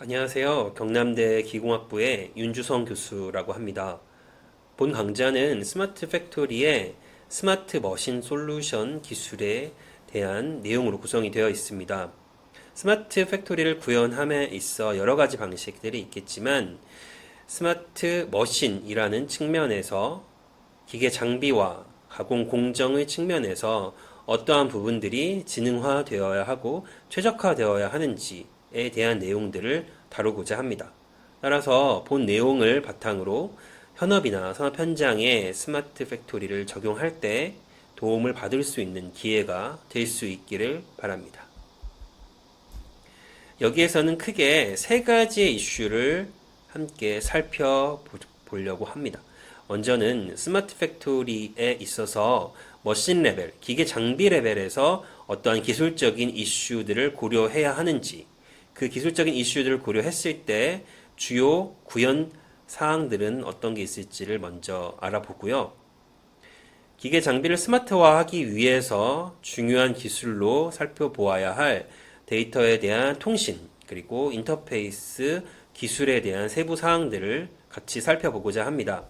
안녕하세요. 경남대 기공학부의 윤주성 교수라고 합니다. 본 강좌는 스마트 팩토리의 스마트 머신 솔루션 기술에 대한 내용으로 구성이 되어 있습니다. 스마트 팩토리를 구현함에 있어 여러 가지 방식들이 있겠지만 스마트 머신이라는 측면에서 기계 장비와 가공 공정의 측면에서 어떠한 부분들이 지능화되어야 하고 최적화되어야 하는지에 대한 내용들을 다루고자 합니다. 따라서 본 내용을 바탕으로 현업이나 산업 현장에 스마트 팩토리를 적용할 때 도움을 받을 수 있는 기회가 될 수 있기를 바랍니다. 여기에서는 크게 세 가지의 이슈를 함께 살펴보려고 합니다. 먼저는 스마트 팩토리에 있어서 머신 레벨, 기계 장비 레벨에서 어떠한 기술적인 이슈들을 고려해야 하는지, 그 기술적인 이슈들을 고려했을 때 주요 구현 사항들은 어떤 게 있을지를 먼저 알아보고요. 기계 장비를 스마트화하기 위해서 중요한 기술로 살펴보아야 할 데이터에 대한 통신, 그리고 인터페이스 기술에 대한 세부 사항들을 같이 살펴보고자 합니다.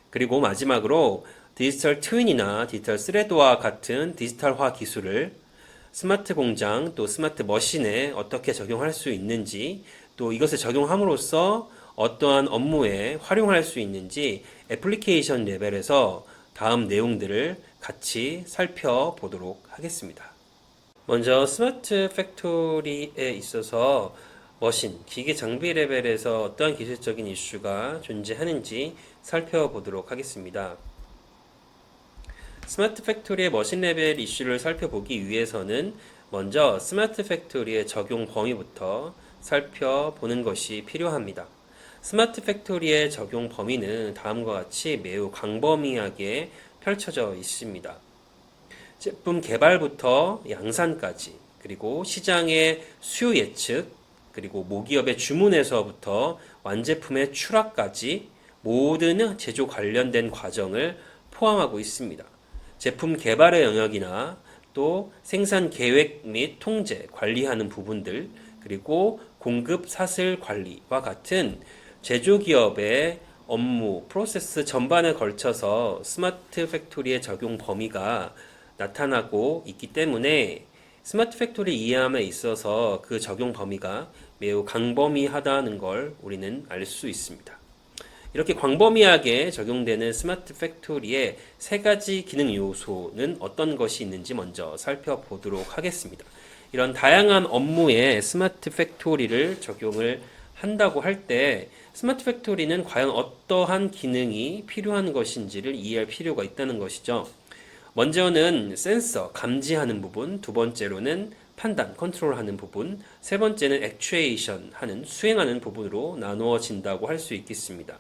그리고 마지막으로 디지털 트윈이나 디지털 스레드와 같은 디지털화 기술을 스마트 공장 또 스마트 머신에 어떻게 적용할 수 있는지, 또 이것을 적용함으로써 어떠한 업무에 활용할 수 있는지 애플리케이션 레벨에서 다음 내용들을 같이 살펴보도록 하겠습니다. 먼저 스마트 팩토리에 있어서 머신, 기계 장비 레벨에서 어떠한 기술적인 이슈가 존재하는지 살펴보도록 하겠습니다. 스마트 팩토리의 머신 레벨 이슈를 살펴보기 위해서는 먼저 스마트 팩토리의 적용 범위부터 살펴보는 것이 필요합니다. 스마트 팩토리의 적용 범위는 다음과 같이 매우 광범위하게 펼쳐져 있습니다. 제품 개발부터 양산까지, 그리고 시장의 수요 예측, 그리고 모기업의 주문에서부터 완제품의 출하까지 모든 제조 관련된 과정을 포함하고 있습니다. 제품 개발의 영역이나 또 생산 계획 및 통제, 관리하는 부분들, 그리고 공급 사슬 관리와 같은 제조기업의 업무, 프로세스 전반에 걸쳐서 스마트 팩토리의 적용 범위가 나타나고 있기 때문에 스마트 팩토리 이해함에 있어서 그 적용 범위가 매우 광범위하다는 걸 우리는 알 수 있습니다. 이렇게 광범위하게 적용되는 스마트 팩토리의 세 가지 기능 요소는 어떤 것이 있는지 먼저 살펴보도록 하겠습니다. 이런 다양한 업무에 스마트 팩토리를 적용을 한다고 할 때 스마트 팩토리는 과연 어떠한 기능이 필요한 것인지를 이해할 필요가 있다는 것이죠. 먼저는 센서, 감지하는 부분, 두 번째로는 판단, 컨트롤하는 부분, 세 번째는 액추에이션 하는, 수행하는 부분으로 나누어진다고 할 수 있겠습니다.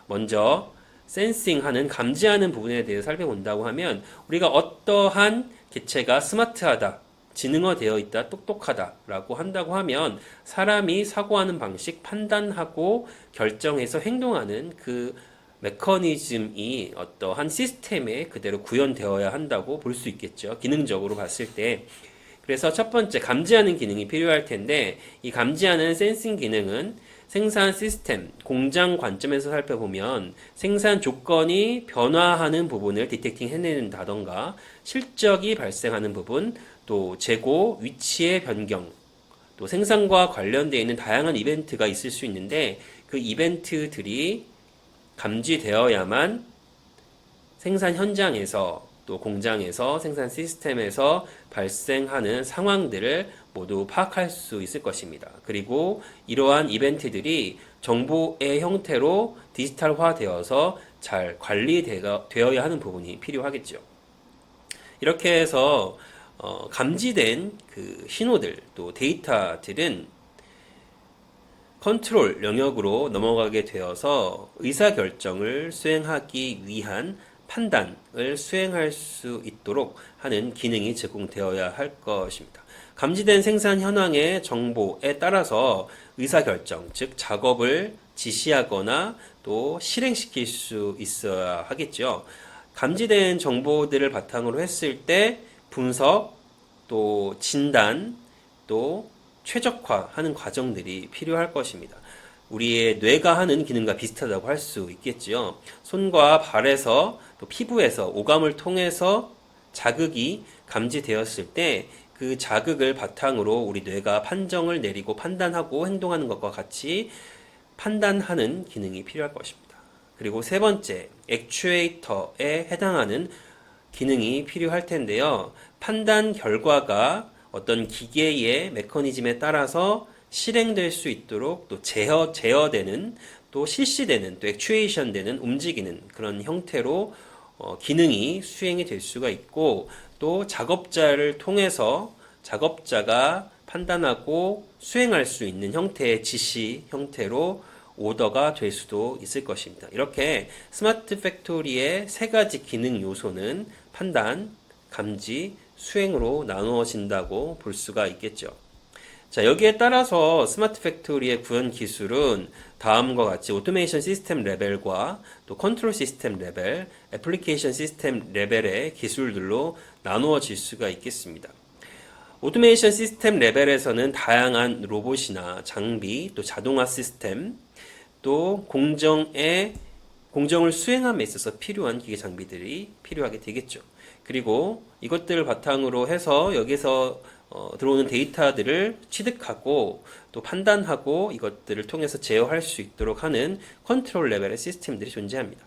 먼저 센싱하는, 감지하는 부분에 대해 살펴본다고 하면 우리가 어떠한 개체가 스마트하다, 지능화되어 있다, 똑똑하다라고 한다고 하면 사람이 사고하는 방식, 판단하고 결정해서 행동하는 그 메커니즘이 어떠한 시스템에 그대로 구현되어야 한다고 볼 수 있겠죠. 기능적으로 봤을 때. 그래서 첫 번째 감지하는 기능이 필요할 텐데 이 감지하는 센싱 기능은 생산 시스템, 공장 관점에서 살펴보면 생산 조건이 변화하는 부분을 디텍팅 해낸다던가 실적이 발생하는 부분, 또 재고, 위치의 변경, 또 생산과 관련되어 있는 다양한 이벤트가 있을 수 있는데 그 이벤트들이 감지되어야만 생산 현장에서 또 공장에서 생산 시스템에서 발생하는 상황들을 모두 파악할 수 있을 것입니다. 그리고 이러한 이벤트들이 정보의 형태로 디지털화되어서 잘 관리되어야 하는 부분이 필요하겠죠. 이렇게 해서 감지된 그 신호들 또 데이터들은 컨트롤 영역으로 넘어가게 되어서 의사결정을 수행하기 위한 판단을 수행할 수 있도록 하는 기능이 제공되어야 할 것입니다. 감지된 생산 현황의 정보에 따라서 의사결정, 즉 작업을 지시하거나 또 실행시킬 수 있어야 하겠죠. 감지된 정보들을 바탕으로 했을 때 분석, 또 진단, 또 최적화하는 과정들이 필요할 것입니다. 우리의 뇌가 하는 기능과 비슷하다고 할 수 있겠지요. 손과 발에서 또 피부에서 오감을 통해서 자극이 감지되었을 때 그 자극을 바탕으로 우리 뇌가 판정을 내리고 판단하고 행동하는 것과 같이 판단하는 기능이 필요할 것입니다. 그리고 세 번째, 액추에이터에 해당하는 기능이 필요할 텐데요. 판단 결과가 어떤 기계의 메커니즘에 따라서 실행될 수 있도록 또 제어되는 또 실시되는 또 액추에이션 되는 움직이는 그런 형태로 기능이 수행이 될 수가 있고 또 작업자를 통해서 작업자가 판단하고 수행할 수 있는 형태의 지시 형태로 오더가 될 수도 있을 것입니다. 이렇게 스마트 팩토리의 세 가지 기능 요소는 판단, 감지, 수행으로 나누어진다고 볼 수가 있겠죠. 자, 여기에 따라서 스마트 팩토리의 구현 기술은 다음과 같이 오토메이션 시스템 레벨과 또 컨트롤 시스템 레벨, 애플리케이션 시스템 레벨의 기술들로 나누어질 수가 있겠습니다. 오토메이션 시스템 레벨에서는 다양한 로봇이나 장비, 또 자동화 시스템, 또 공정을 수행함에 있어서 필요한 기계 장비들이 필요하게 되겠죠. 그리고 이것들을 바탕으로 해서 여기서 들어오는 데이터들을 취득하고 또 판단하고 이것들을 통해서 제어할 수 있도록 하는 컨트롤 레벨의 시스템들이 존재합니다.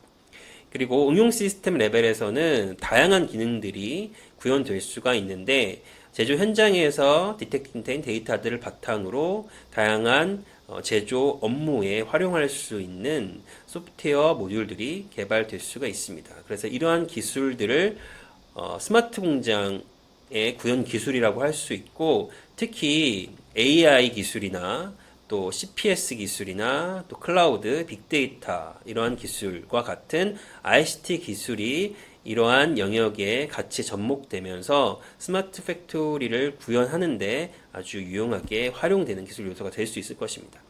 그리고 응용 시스템 레벨에서는 다양한 기능들이 구현될 수가 있는데 제조 현장에서 디텍팅된 데이터들을 바탕으로 다양한 제조 업무에 활용할 수 있는 소프트웨어 모듈들이 개발될 수가 있습니다. 그래서 이러한 기술들을 스마트 공장의 구현 기술이라고 할 수 있고 특히 AI 기술이나 또 CPS 기술이나 또 클라우드, 빅데이터 이러한 기술과 같은 ICT 기술이 이러한 영역에 같이 접목되면서 스마트 팩토리를 구현하는데 아주 유용하게 활용되는 기술 요소가 될 수 있을 것입니다.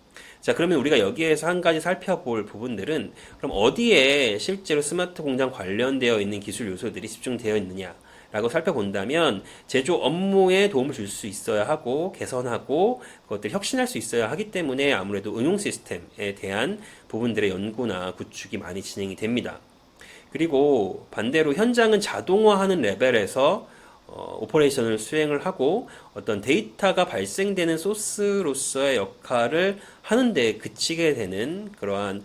자, 그러면 우리가 여기에서 한 가지 살펴볼 부분들은 그럼 어디에 실제로 스마트 공장 관련되어 있는 기술 요소들이 집중되어 있느냐 라고 살펴본다면 제조 업무에 도움을 줄 수 있어야 하고 개선하고 그것들을 혁신할 수 있어야 하기 때문에 아무래도 응용 시스템에 대한 부분들의 연구나 구축이 많이 진행이 됩니다. 그리고 반대로 현장은 자동화하는 레벨에서 오퍼레이션을 수행을 하고 어떤 데이터가 발생되는 소스로서의 역할을 하는데 그치게 되는 그러한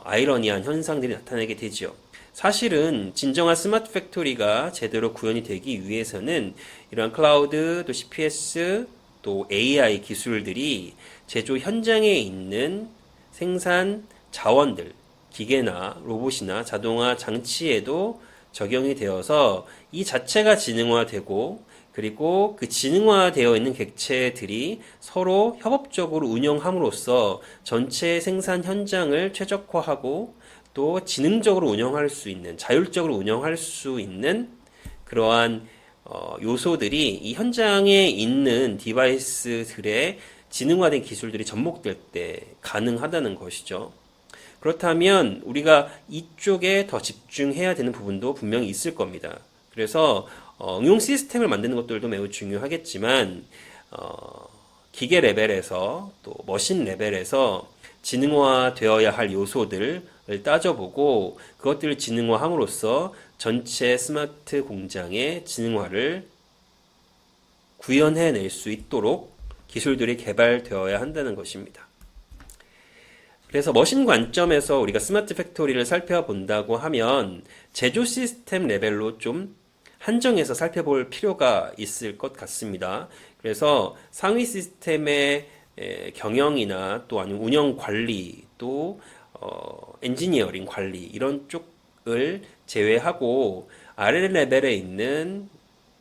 아이러니한 현상들이 나타나게 되죠. 사실은 진정한 스마트 팩토리가 제대로 구현이 되기 위해서는 이러한 클라우드, 또 CPS, 또 AI 기술들이 제조 현장에 있는 생산 자원들, 기계나 로봇이나 자동화 장치에도 적용이 되어서 이 자체가 지능화되고 그리고 그 지능화되어 있는 객체들이 서로 협업적으로 운영함으로써 전체 생산 현장을 최적화하고 또 지능적으로 운영할 수 있는, 자율적으로 운영할 수 있는 그러한 요소들이 이 현장에 있는 디바이스들의 지능화된 기술들이 접목될 때 가능하다는 것이죠. 그렇다면 우리가 이쪽에 더 집중해야 되는 부분도 분명히 있을 겁니다. 그래서 응용 시스템을 만드는 것들도 매우 중요하겠지만 기계 레벨에서 또 머신 레벨에서 지능화되어야 할 요소들을 따져보고 그것들을 지능화함으로써 전체 스마트 공장의 지능화를 구현해낼 수 있도록 기술들이 개발되어야 한다는 것입니다. 그래서 머신 관점에서 우리가 스마트 팩토리를 살펴본다고 하면 제조 시스템 레벨로 좀 한정해서 살펴볼 필요가 있을 것 같습니다. 그래서 상위 시스템의 경영이나 또 아니면 운영 관리 또 엔지니어링 관리 이런 쪽을 제외하고 아래 레벨에 있는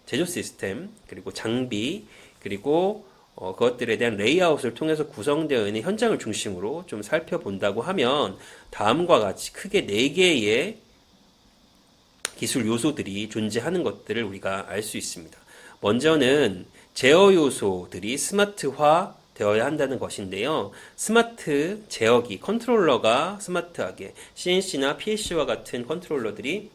제조 시스템 그리고 장비 그리고 그것들에 대한 레이아웃을 통해서 구성되어 있는 현장을 중심으로 좀 살펴본다고 하면 다음과 같이 크게 4개의 기술 요소들이 존재하는 것들을 우리가 알 수 있습니다. 먼저는 제어 요소들이 스마트화 되어야 한다는 것인데요. 스마트 제어기, 컨트롤러가 스마트하게 CNC나 PLC와 같은 컨트롤러들이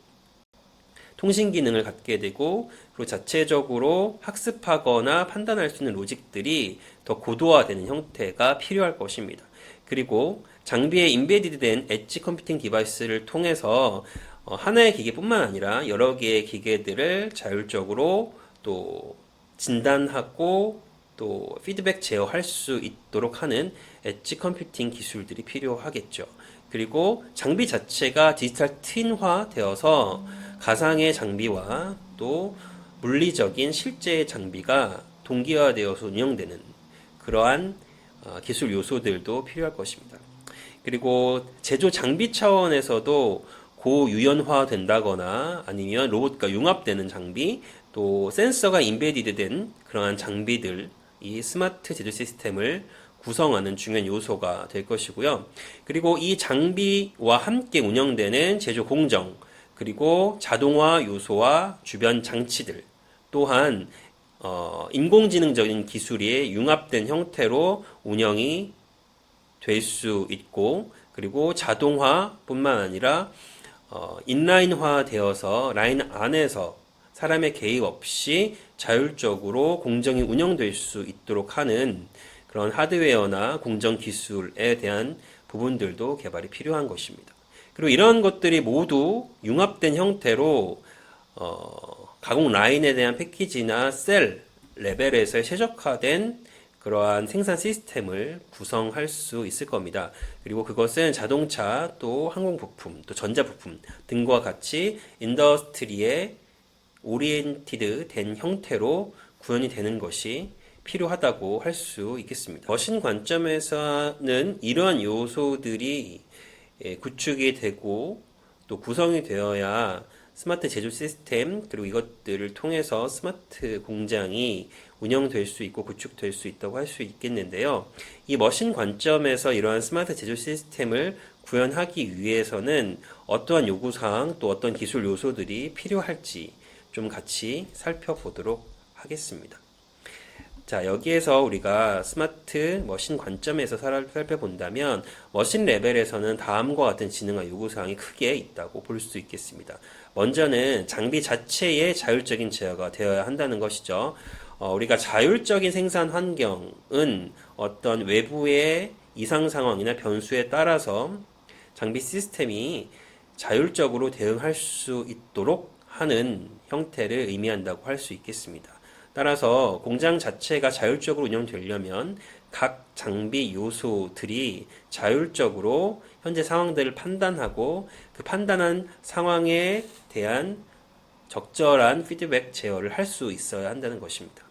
통신 기능을 갖게 되고, 그리고 자체적으로 학습하거나 판단할 수 있는 로직들이 더 고도화되는 형태가 필요할 것입니다. 그리고 장비에 인베디드된 엣지 컴퓨팅 디바이스를 통해서 하나의 기계뿐만 아니라 여러 개의 기계들을 자율적으로 또 진단하고 또 피드백 제어할 수 있도록 하는 엣지 컴퓨팅 기술들이 필요하겠죠. 그리고 장비 자체가 디지털 트윈화 되어서 가상의 장비와 또 물리적인 실제의 장비가 동기화되어서 운영되는 그러한 기술 요소들도 필요할 것입니다. 그리고 제조 장비 차원에서도 고유연화 된다거나 아니면 로봇과 융합되는 장비, 또 센서가 인베디드된 그러한 장비들, 이 스마트 제조 시스템을 구성하는 중요한 요소가 될 것이고요. 그리고 이 장비와 함께 운영되는 제조 공정, 그리고 자동화 요소와 주변 장치들, 또한 인공지능적인 기술이 융합된 형태로 운영이 될 수 있고, 그리고 자동화뿐만 아니라 인라인화 되어서 라인 안에서 사람의 개입 없이 자율적으로 공정이 운영될 수 있도록 하는 그런 하드웨어나 공정 기술에 대한 부분들도 개발이 필요한 것입니다. 그리고 이런 것들이 모두 융합된 형태로 가공 라인에 대한 패키지나 셀 레벨에서 최적화된 그러한 생산 시스템을 구성할 수 있을 겁니다. 그리고 그것은 자동차, 또 항공부품, 또 전자부품 등과 같이 인더스트리에 오리엔티드 된 형태로 구현이 되는 것이 필요하다고 할 수 있겠습니다. 머신 관점에서는 이러한 요소들이 구축이 되고 또 구성이 되어야 스마트 제조 시스템, 그리고 이것들을 통해서 스마트 공장이 운영될 수 있고 구축될 수 있다고 할 수 있겠는데요. 이 머신 관점에서 이러한 스마트 제조 시스템을 구현하기 위해서는 어떠한 요구사항 또 어떤 기술 요소들이 필요할지 좀 같이 살펴보도록 하겠습니다. 자, 여기에서 우리가 스마트 머신 관점에서 살펴본다면 머신 레벨에서는 다음과 같은 지능과 요구사항이 크게 있다고 볼 수 있겠습니다. 먼저는 장비 자체의 자율적인 제어가 되어야 한다는 것이죠. 우리가 자율적인 생산 환경은 어떤 외부의 이상 상황이나 변수에 따라서 장비 시스템이 자율적으로 대응할 수 있도록 하는 형태를 의미한다고 할 수 있겠습니다. 따라서 공장 자체가 자율적으로 운영되려면 각 장비 요소들이 자율적으로 현재 상황들을 판단하고 그 판단한 상황에 대한 적절한 피드백 제어를 할 수 있어야 한다는 것입니다.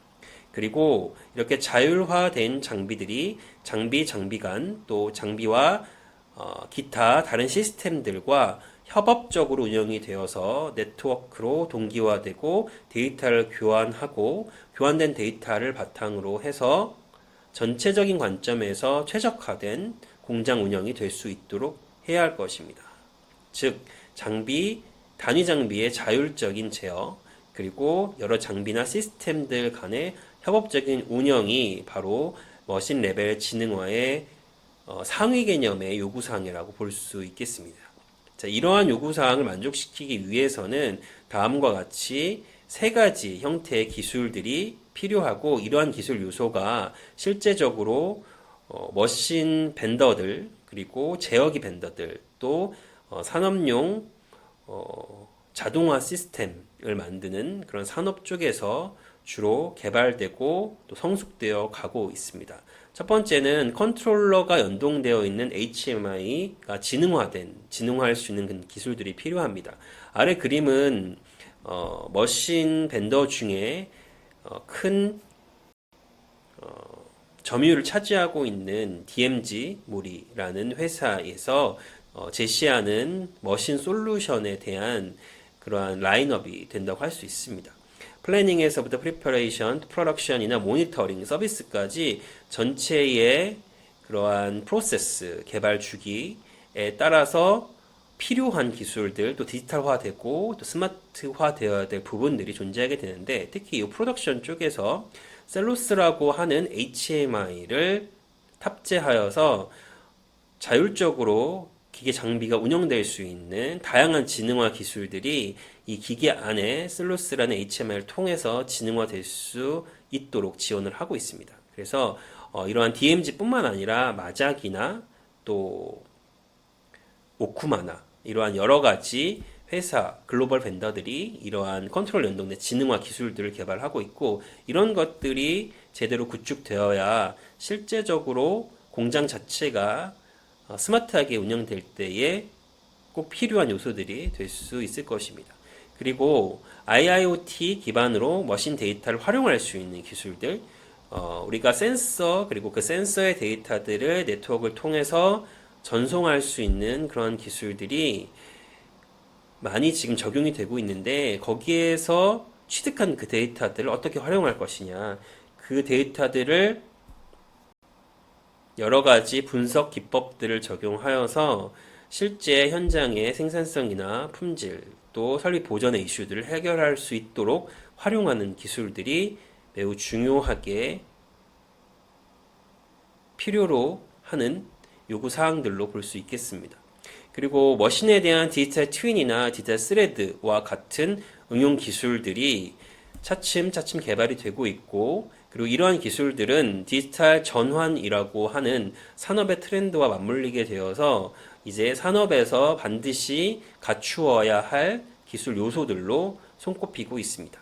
그리고 이렇게 자율화된 장비들이 장비 간 또 장비와 기타 다른 시스템들과 협업적으로 운영이 되어서 네트워크로 동기화되고 데이터를 교환하고 교환된 데이터를 바탕으로 해서 전체적인 관점에서 최적화된 공장 운영이 될 수 있도록 해야 할 것입니다. 즉, 단위 장비의 자율적인 제어, 그리고 여러 장비나 시스템들 간의 협업적인 운영이 바로 머신 레벨 지능화의 상위 개념의 요구사항이라고 볼 수 있겠습니다. 자, 이러한 요구사항을 만족시키기 위해서는 다음과 같이 세 가지 형태의 기술들이 필요하고, 이러한 기술 요소가 실제적으로 머신 벤더들, 그리고 제어기 벤더들, 또 산업용 자동화 시스템을 만드는 그런 산업 쪽에서 주로 개발되고 또 성숙되어 가고 있습니다. 첫 번째는 컨트롤러가 연동되어 있는 HMI가 진흥화할 수 있는 기술들이 필요합니다. 아래 그림은 머신 벤더 중에 큰 점유율을 차지하고 있는 DMG 모리라는 회사에서 제시하는 머신 솔루션에 대한 그러한 라인업이 된다고 할 수 있습니다. 플래닝에서부터 프리퍼레이션, 프로덕션이나 모니터링, 서비스까지 전체의 그러한 프로세스, 개발 주기에 따라서 필요한 기술들, 또 디지털화되고 또 스마트화 되어야 될 부분들이 존재하게 되는데, 특히 이 프로덕션 쪽에서 셀로스라고 하는 HMI를 탑재하여서 자율적으로 기계 장비가 운영될 수 있는 다양한 지능화 기술들이 이 기계 안에 슬로스라는 HMI를 통해서 지능화될 수 있도록 지원을 하고 있습니다. 그래서 이러한 DMG뿐만 아니라 마작이나 또 오쿠마나 이러한 여러 가지 회사, 글로벌 벤더들이 이러한 컨트롤 연동된 지능화 기술들을 개발하고 있고, 이런 것들이 제대로 구축되어야 실제적으로 공장 자체가 스마트하게 운영될 때에 꼭 필요한 요소들이 될 수 있을 것입니다. 그리고 IIoT 기반으로 머신 데이터를 활용할 수 있는 기술들, 우리가 센서, 그리고 그 센서의 데이터들을 네트워크를 통해서 전송할 수 있는 그런 기술들이 많이 지금 적용이 되고 있는데, 거기에서 취득한 그 데이터들을 어떻게 활용할 것이냐, 그 데이터들을 여러 가지 분석 기법들을 적용하여서 실제 현장의 생산성이나 품질, 또 설비 보전의 이슈들을 해결할 수 있도록 활용하는 기술들이 매우 중요하게 필요로 하는 요구 사항들로 볼 수 있겠습니다. 그리고 머신에 대한 디지털 트윈이나 디지털 스레드와 같은 응용 기술들이 차츰차츰 개발이 되고 있고, 그리고 이러한 기술들은 디지털 전환이라고 하는 산업의 트렌드와 맞물리게 되어서 이제 산업에서 반드시 갖추어야 할 기술 요소들로 손꼽히고 있습니다.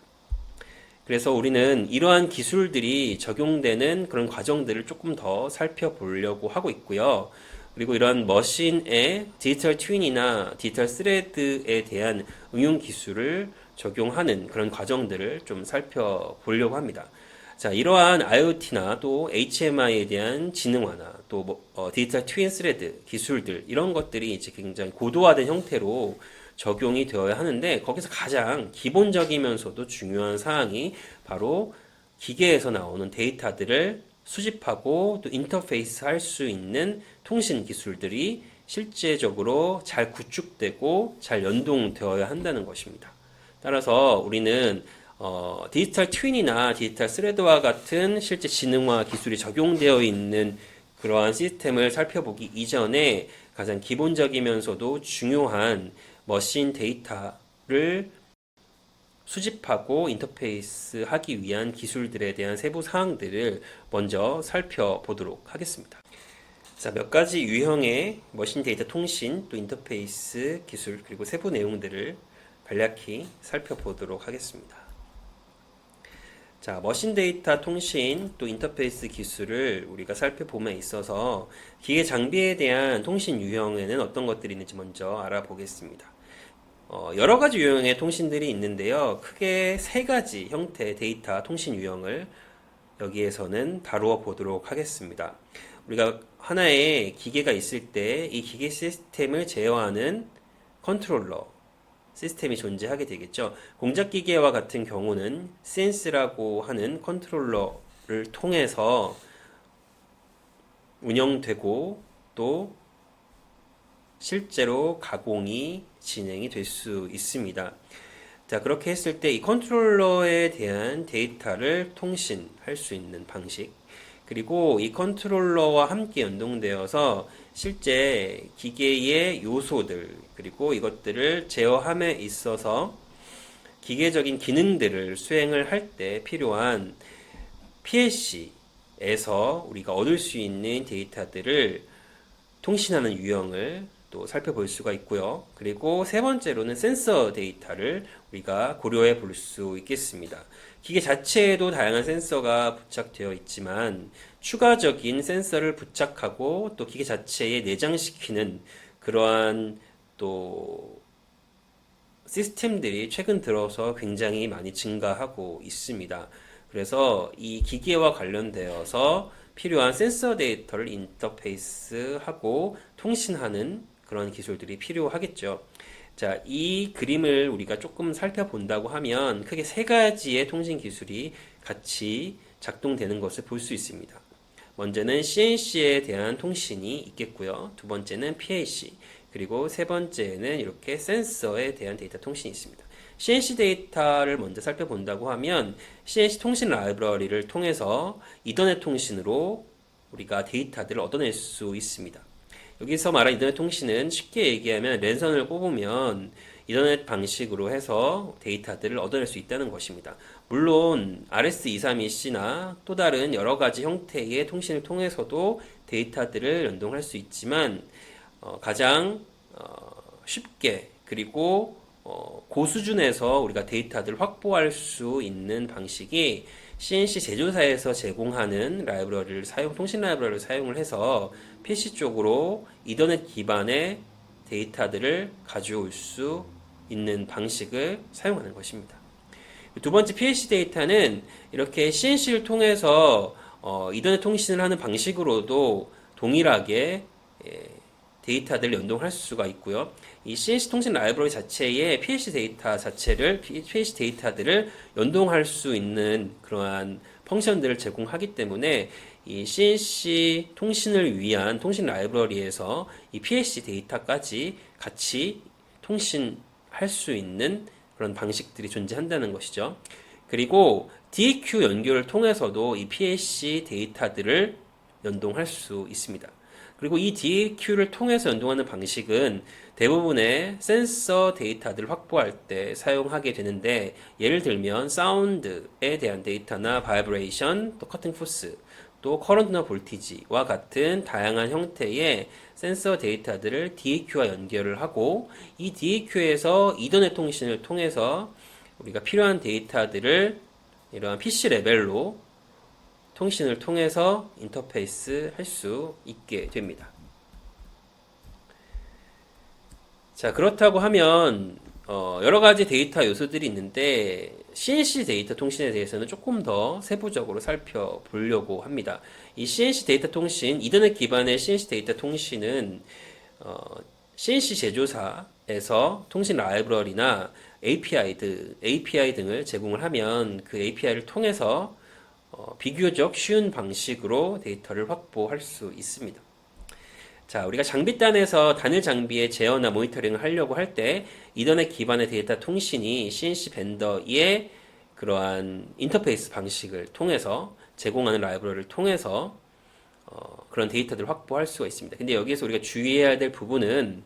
그래서 우리는 이러한 기술들이 적용되는 그런 과정들을 조금 더 살펴보려고 하고 있고요. 그리고 이런 머신의 디지털 트윈이나 디지털 스레드에 대한 응용 기술을 적용하는 그런 과정들을 좀 살펴보려고 합니다. 자, 이러한 IoT나 또 HMI에 대한 지능화나 또 디지털 트윈 스레드 기술들, 이런 것들이 이제 굉장히 고도화된 형태로 적용이 되어야 하는데, 거기서 가장 기본적이면서도 중요한 사항이 바로 기계에서 나오는 데이터들을 수집하고 또 인터페이스 할 수 있는 통신 기술들이 실제적으로 잘 구축되고 잘 연동되어야 한다는 것입니다. 따라서 우리는 디지털 트윈이나 디지털 스레드와 같은 실제 지능화 기술이 적용되어 있는 그러한 시스템을 살펴보기 이전에 가장 기본적이면서도 중요한 머신 데이터를 수집하고 인터페이스 하기 위한 기술들에 대한 세부 사항들을 먼저 살펴보도록 하겠습니다. 자, 몇 가지 유형의 머신 데이터 통신, 또 인터페이스 기술, 그리고 세부 내용들을 간략히 살펴보도록 하겠습니다. 자, 머신 데이터 통신, 또 인터페이스 기술을 우리가 살펴봄에 있어서 기계 장비에 대한 통신 유형에는 어떤 것들이 있는지 먼저 알아보겠습니다. 여러 가지 유형의 통신들이 있는데요. 크게 세 가지 형태의 데이터 통신 유형을 여기에서는 다루어 보도록 하겠습니다. 우리가 하나의 기계가 있을 때 이 기계 시스템을 제어하는 컨트롤러 시스템이 존재하게 되겠죠. 공작 기계와 같은 경우는 센스라고 하는 컨트롤러를 통해서 운영되고 또 실제로 가공이 진행이 될 수 있습니다. 자, 그렇게 했을 때 이 컨트롤러에 대한 데이터를 통신할 수 있는 방식, 그리고 이 컨트롤러와 함께 연동되어서 실제 기계의 요소들, 그리고 이것들을 제어함에 있어서 기계적인 기능들을 수행을 할 때 필요한 PLC에서 우리가 얻을 수 있는 데이터들을 통신하는 유형을 또 살펴볼 수가 있고요. 그리고 세 번째로는 센서 데이터를 우리가 고려해 볼 수 있겠습니다. 기계 자체에도 다양한 센서가 부착되어 있지만 추가적인 센서를 부착하고 또 기계 자체에 내장시키는 그러한 또 시스템들이 최근 들어서 굉장히 많이 증가하고 있습니다. 그래서 이 기계와 관련되어서 필요한 센서 데이터를 인터페이스하고 통신하는 그런 기술들이 필요하겠죠. 자, 이 그림을 우리가 조금 살펴본다고 하면 크게 세 가지의 통신 기술이 같이 작동되는 것을 볼 수 있습니다. 먼저는 CNC에 대한 통신이 있겠고요. 두 번째는 PLC, 그리고 세 번째는 이렇게 센서에 대한 데이터 통신이 있습니다. CNC 데이터를 먼저 살펴본다고 하면 CNC 통신 라이브러리를 통해서 이더넷 통신으로 우리가 데이터들을 얻어낼 수 있습니다. 여기서 말한 이더넷 통신은 쉽게 얘기하면 랜선을 꼽으면 이더넷 방식으로 해서 데이터들을 얻어낼 수 있다는 것입니다. 물론 RS232C나 또 다른 여러 가지 형태의 통신을 통해서도 데이터들을 연동할 수 있지만 가장 쉽게 그리고 고수준에서 우리가 데이터들을 확보할 수 있는 방식이 CNC 제조사에서 제공하는 통신 라이브러리를 사용을 해서 PC 쪽으로 이더넷 기반의 데이터들을 가져올 수 있는 방식을 사용하는 것입니다. 두 번째 PLC 데이터는 이렇게 CNC를 통해서 이더넷 통신을 하는 방식으로도 동일하게 데이터들을 연동할 수가 있고요. 이 CNC 통신 라이브러리 자체에 PLC 데이터들을 연동할 수 있는 그러한 펑션들을 제공하기 때문에 이 CNC 통신을 위한 통신 라이브러리에서 이 PLC 데이터까지 같이 통신할 수 있는 그런 방식들이 존재한다는 것이죠. 그리고 DAQ 연결을 통해서도 이 PLC 데이터들을 연동할 수 있습니다. 그리고 이 DAQ를 통해서 연동하는 방식은 대부분의 센서 데이터들을 확보할 때 사용하게 되는데, 예를 들면 사운드에 대한 데이터나 바이브레이션, 또 커팅 포스, 또 커런트나 볼티지와 같은 다양한 형태의 센서 데이터들을 DAQ와 연결을 하고, 이 DAQ에서 이더넷 통신을 통해서 우리가 필요한 데이터들을 이러한 PC 레벨로 통신을 통해서 인터페이스 할 수 있게 됩니다. 자, 그렇다고 하면 여러 가지 데이터 요소들이 있는데 CNC 데이터 통신에 대해서는 조금 더 세부적으로 살펴보려고 합니다. 이 CNC 데이터 통신, 이더넷 기반의 CNC 데이터 통신은 CNC 제조사에서 통신 라이브러리나 API 등을 제공을 하면 그 API를 통해서 비교적 쉬운 방식으로 데이터를 확보할 수 있습니다. 자, 우리가 장비단에서 단일 장비의 제어나 모니터링을 하려고 할 때 이더넷 기반의 데이터 통신이 CNC 벤더의 그러한 인터페이스 방식을 통해서 제공하는 라이브러리를 통해서 그런 데이터들을 확보할 수가 있습니다. 근데 여기에서 우리가 주의해야 될 부분은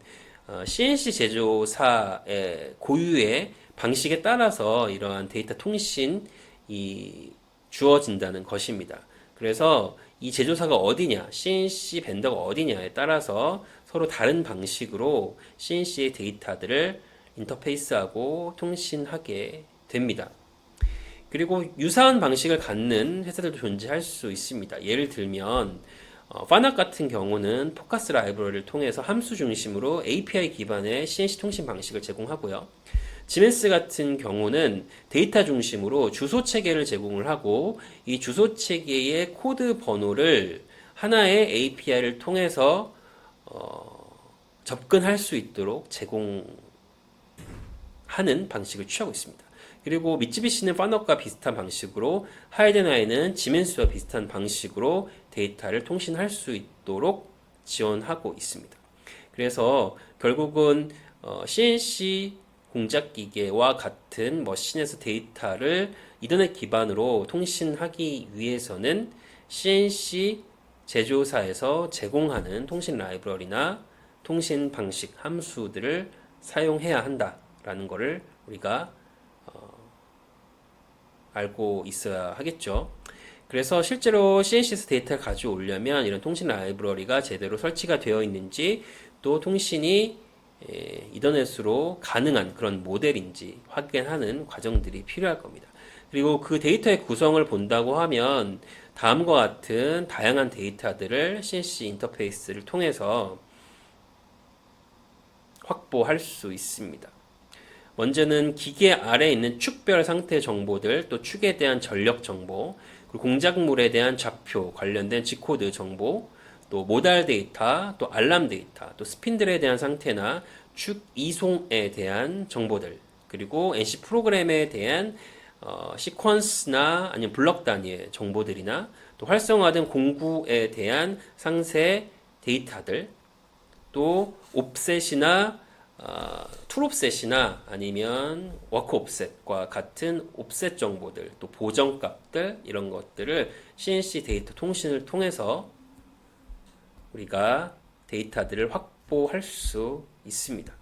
CNC 제조사의 고유의 방식에 따라서 이러한 데이터 통신이 주어진다는 것입니다. 그래서 이 제조사가 어디냐, CNC 벤더가 어디냐에 따라서 서로 다른 방식으로 CNC의 데이터들을 인터페이스하고 통신하게 됩니다. 그리고 유사한 방식을 갖는 회사들도 존재할 수 있습니다. 예를 들면 파낙 같은 경우는 포커스 라이브러리를 통해서 함수 중심으로 API 기반의 CNC 통신 방식을 제공하고요. 지멘스 같은 경우는 데이터 중심으로 주소 체계를 제공을 하고, 이 주소 체계의 코드 번호를 하나의 API를 통해서 접근할 수 있도록 제공하는 방식을 취하고 있습니다. 그리고 미쯔비시는 파넛과 비슷한 방식으로, 하이덴하이는 지멘스와 비슷한 방식으로 데이터를 통신할 수 있도록 지원하고 있습니다. 그래서 결국은 CNC 공작기계와 같은 머신에서 데이터를 이더넷 기반으로 통신하기 위해서는 CNC 제조사에서 제공하는 통신 라이브러리나 통신 방식 함수들을 사용해야 한다라는 것을 우리가 알고 있어야 하겠죠. 그래서 실제로 CNC에서 데이터를 가져오려면 이런 통신 라이브러리가 제대로 설치가 되어 있는지, 또 통신이 이더넷으로 가능한 그런 모델인지 확인하는 과정들이 필요할 겁니다. 그리고 그 데이터의 구성을 본다고 하면 다음과 같은 다양한 데이터들을 CNC 인터페이스를 통해서 확보할 수 있습니다. 먼저는 기계 아래에 있는 축별 상태 정보들, 또 축에 대한 전력 정보, 그리고 공작물에 대한 좌표 관련된 G코드 정보, 또 모달 데이터, 또 알람 데이터, 또 스핀들에 대한 상태나 축 이송에 대한 정보들, 그리고 NC 프로그램에 대한 시퀀스나 아니면 블럭 단위의 정보들이나, 또 활성화된 공구에 대한 상세 데이터들, 또 옵셋이나 툴 옵셋이나 아니면 워크 옵셋과 같은 옵셋 정보들, 또 보정값들, 이런 것들을 CNC 데이터 통신을 통해서 우리가 데이터들을 확보할 수 있습니다.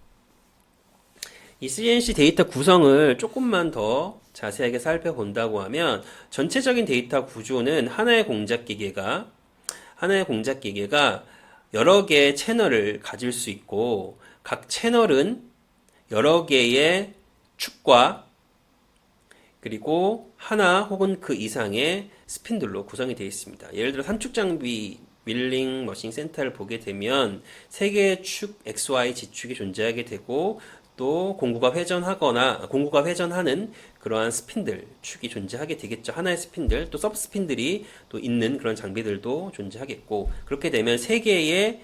이 CNC 데이터 구성을 조금만 더 자세하게 살펴본다고 하면 전체적인 데이터 구조는 하나의 공작 기계가 여러 개의 채널을 가질 수 있고 각 채널은 여러 개의 축과 그리고 하나 혹은 그 이상의 스핀들로 구성이 되어 있습니다. 예를 들어 산축 장비 밀링 머신 센터를 보게 되면 세 개의 축 XY Z축이 존재하게 되고 또 공구가 회전하는 그러한 스핀들 축이 존재하게 되겠죠. 하나의 스핀들 또 서브 스핀들이 또 있는 그런 장비들도 존재하겠고 그렇게 되면 세 개의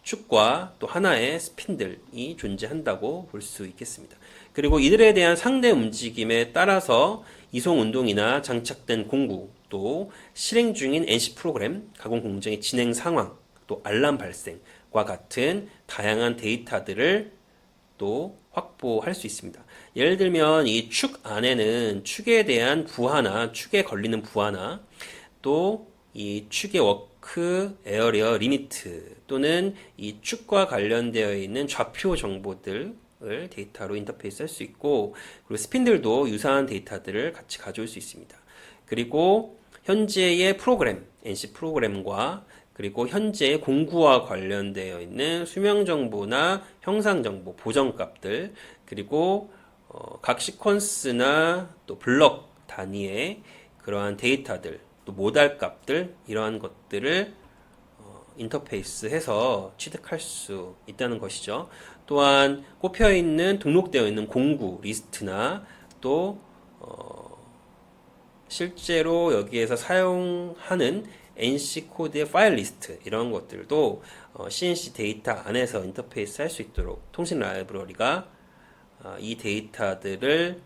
축과 또 하나의 스핀들이 존재한다고 볼 수 있겠습니다. 그리고 이들에 대한 상대 움직임에 따라서 이송 운동이나 장착된 공구, 또 실행 중인 NC 프로그램, 가공 공정의 진행 상황, 또 알람 발생과 같은 다양한 데이터들을 또 확보할 수 있습니다. 예를 들면 이 축 안에는 축에 대한 부하나 축에 걸리는 부하나 또 이 축의 워크 에어리어 리미트 또는 이 축과 관련되어 있는 좌표 정보들 을 데이터로 인터페이스 할 수 있고 그리고 스핀들도 유사한 데이터들을 같이 가져올 수 있습니다. 그리고 현재의 프로그램, NC 프로그램과 그리고 현재의 공구와 관련되어 있는 수명 정보나 형상 정보, 보정값들 그리고 각 시퀀스나 또 블럭 단위의 그러한 데이터들 또 모달 값들 이러한 것들을 인터페이스해서 취득할 수 있다는 것이죠. 또한 꼽혀있는 등록되어 있는 공구 리스트나 또 실제로 여기에서 사용하는 NC 코드의 파일 리스트 이런 것들도 CNC 데이터 안에서 인터페이스 할 수 있도록 통신 라이브러리가 이 데이터들을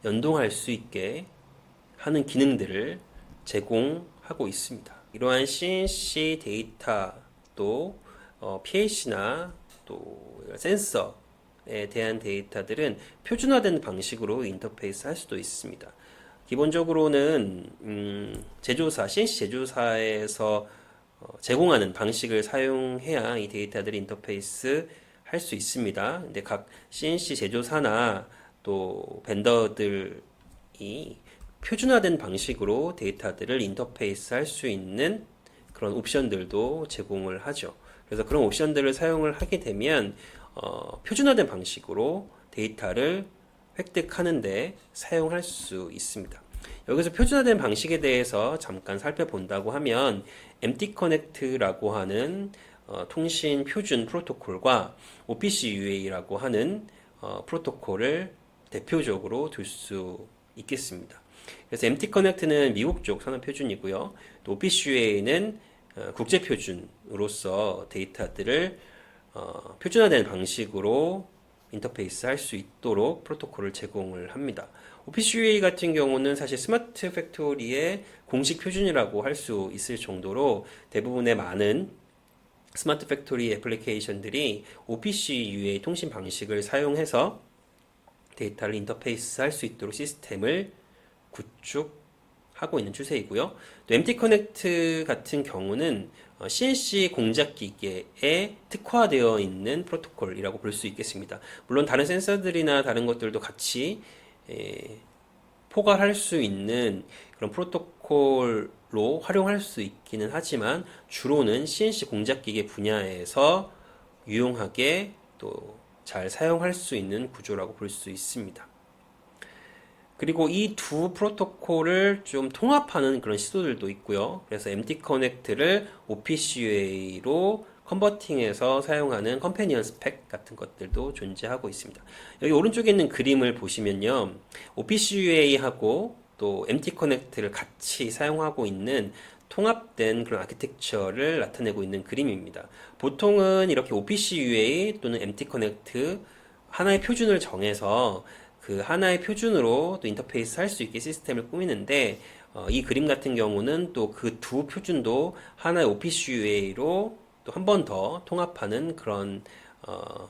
연동할 수 있게 하는 기능들을 제공하고 있습니다. 이러한 CNC 데이터 또 PLC나 또 센서에 대한 데이터들은 표준화된 방식으로 인터페이스 할 수도 있습니다. 기본적으로는 CNC 제조사에서 제공하는 방식을 사용해야 이 데이터들이 인터페이스 할 수 있습니다. 근데 각 CNC 제조사나 또 벤더들이 표준화된 방식으로 데이터들을 인터페이스 할 수 있는 그런 옵션들도 제공을 하죠. 그래서 그런 옵션들을 사용을 하게 되면 표준화된 방식으로 데이터를 획득하는데 사용할 수 있습니다. 여기서 표준화된 방식에 대해서 잠깐 살펴본다고 하면 MT 커넥트라고 하는 통신 표준 프로토콜과 OPC UA라고 하는 프로토콜을 대표적으로 둘 수 있겠습니다. 그래서 MT 커넥트는 미국 쪽 산업 표준이고요. 또 OPC UA는 국제 표준으로서 데이터들을 표준화된 방식으로 인터페이스 할 수 있도록 프로토콜을 제공을 합니다. OPC UA 같은 경우는 사실 스마트 팩토리의 공식 표준이라고 할 수 있을 정도로 대부분의 많은 스마트 팩토리 애플리케이션들이 OPC UA 통신 방식을 사용해서 데이터를 인터페이스 할 수 있도록 시스템을 구축하고 있는 추세이고요. 또 MT 커넥트 같은 경우는 CNC 공작 기계에 특화되어 있는 프로토콜이라고 볼 수 있겠습니다. 물론 다른 센서들이나 다른 것들도 같이 포괄할 수 있는 그런 프로토콜로 활용할 수 있기는 하지만 주로는 CNC 공작 기계 분야에서 유용하게 또 잘 사용할 수 있는 구조라고 볼 수 있습니다. 그리고 이 두 프로토콜을 좀 통합하는 그런 시도들도 있고요. 그래서 MT 커넥트를 OPC UA로 컨버팅해서 사용하는 컴패니언 스펙 같은 것들도 존재하고 있습니다. 여기 오른쪽에 있는 그림을 보시면요. OPC UA하고 또 MT 커넥트를 같이 사용하고 있는 통합된 그런 아키텍처를 나타내고 있는 그림입니다. 보통은 이렇게 OPC UA 또는 MT 커넥트 하나의 표준을 정해서 그 하나의 표준으로 또 인터페이스 할 수 있게 시스템을 꾸미는데 이 그림 같은 경우는 또 그 두 표준도 하나의 OPC UA로 또 한 번 더 통합하는 그런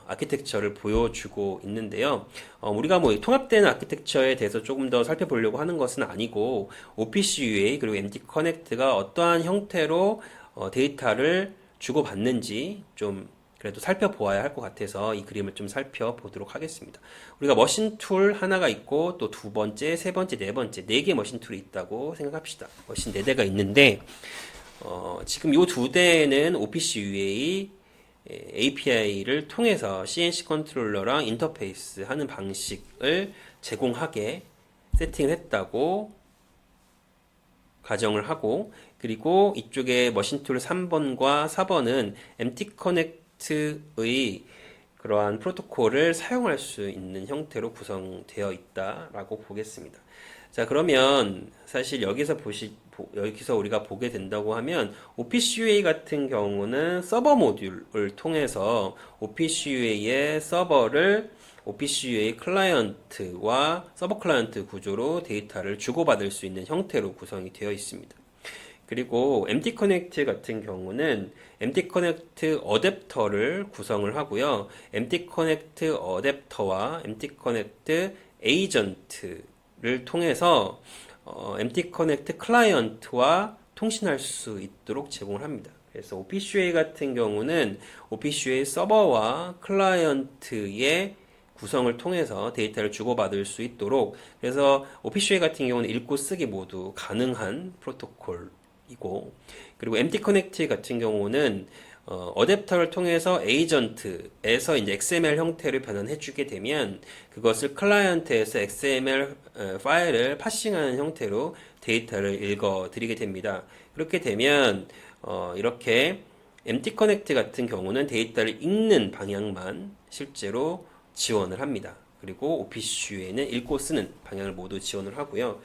아키텍처를 보여주고 있는데요. 우리가 뭐 통합된 아키텍처에 대해서 조금 더 살펴보려고 하는 것은 아니고 OPC UA 그리고 MT 커넥트가 어떠한 형태로 데이터를 주고받는지 좀 그래도 살펴보아야 할 것 같아서 이 그림을 좀 살펴보도록 하겠습니다. 우리가 머신 툴 하나가 있고 또 두 번째, 세 번째, 네 번째, 네 개 머신 툴이 있다고 생각합시다. 머신 네 대가 있는데 지금 이 두 대는 OPC UA API를 통해서 CNC 컨트롤러랑 인터페이스 하는 방식을 제공하게 세팅을 했다고 가정을 하고, 그리고 이쪽에 머신툴 3번과 4번은 MT 커넥트의 그러한 프로토콜을 사용할 수 있는 형태로 구성되어 있다라고 보겠습니다. 자, 그러면 사실 여기서 우리가 보게 된다고 하면 OPC-UA 같은 경우는 서버 모듈을 통해서 OPC-UA의 서버를 OPC-UA 클라이언트와 서버 클라이언트 구조로 데이터를 주고받을 수 있는 형태로 구성이 되어 있습니다. 그리고 MT 커넥트 같은 경우는 MT 커넥트 어댑터를 구성을 하고요. MT 커넥트 어댑터와 MT 커넥트 에이전트를 통해서 MT 커넥트 클라이언트와 통신할 수 있도록 제공을 합니다. 그래서 OPC-UA 같은 경우는 OPC-UA 서버와 클라이언트의 구성을 통해서 데이터를 주고받을 수 있도록, 그래서 OPC-UA 같은 경우는 읽고 쓰기 모두 가능한 프로토콜이고, 그리고 MT 커넥트 같은 경우는 어댑터를 통해서 에이전트에서 이제 XML 형태를 변환해주게 되면 그것을 클라이언트에서 XML 파일을 파싱하는 형태로 데이터를 읽어드리게 됩니다. 그렇게 되면 이렇게 MT 커넥트 같은 경우는 데이터를 읽는 방향만 실제로 지원을 합니다. 그리고 OPC-UA는 읽고 쓰는 방향을 모두 지원을 하고요.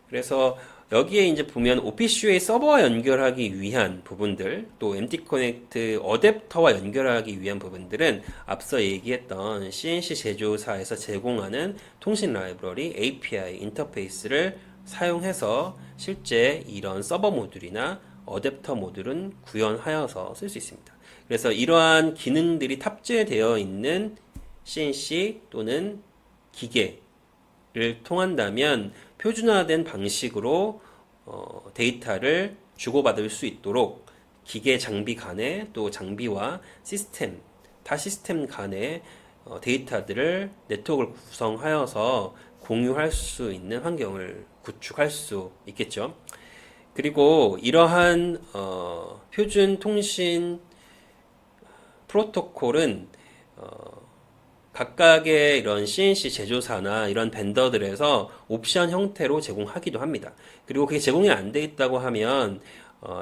그래서 여기에 이제 보면 OPC-UA 서버와 연결하기 위한 부분들, 또 MT 커넥트 어댑터와 연결하기 위한 부분들은 앞서 얘기했던 CNC 제조사에서 제공하는 통신 라이브러리 API 인터페이스를 사용해서 실제 이런 서버 모듈이나 어댑터 모듈은 구현하여서 쓸 수 있습니다. 그래서 이러한 기능들이 탑재되어 있는 CNC 또는 기계를 통한다면 표준화된 방식으로 데이터를 주고받을 수 있도록 기계 장비 간에 또 장비와 시스템, 타 시스템 간에 데이터들을 네트워크를 구성하여서 공유할 수 있는 환경을 구축할 수 있겠죠. 그리고 이러한 표준 통신 프로토콜은 각각의 이런 CNC 제조사나 이런 벤더들에서 옵션 형태로 제공하기도 합니다. 그리고 그게 제공이 안 돼 있다고 하면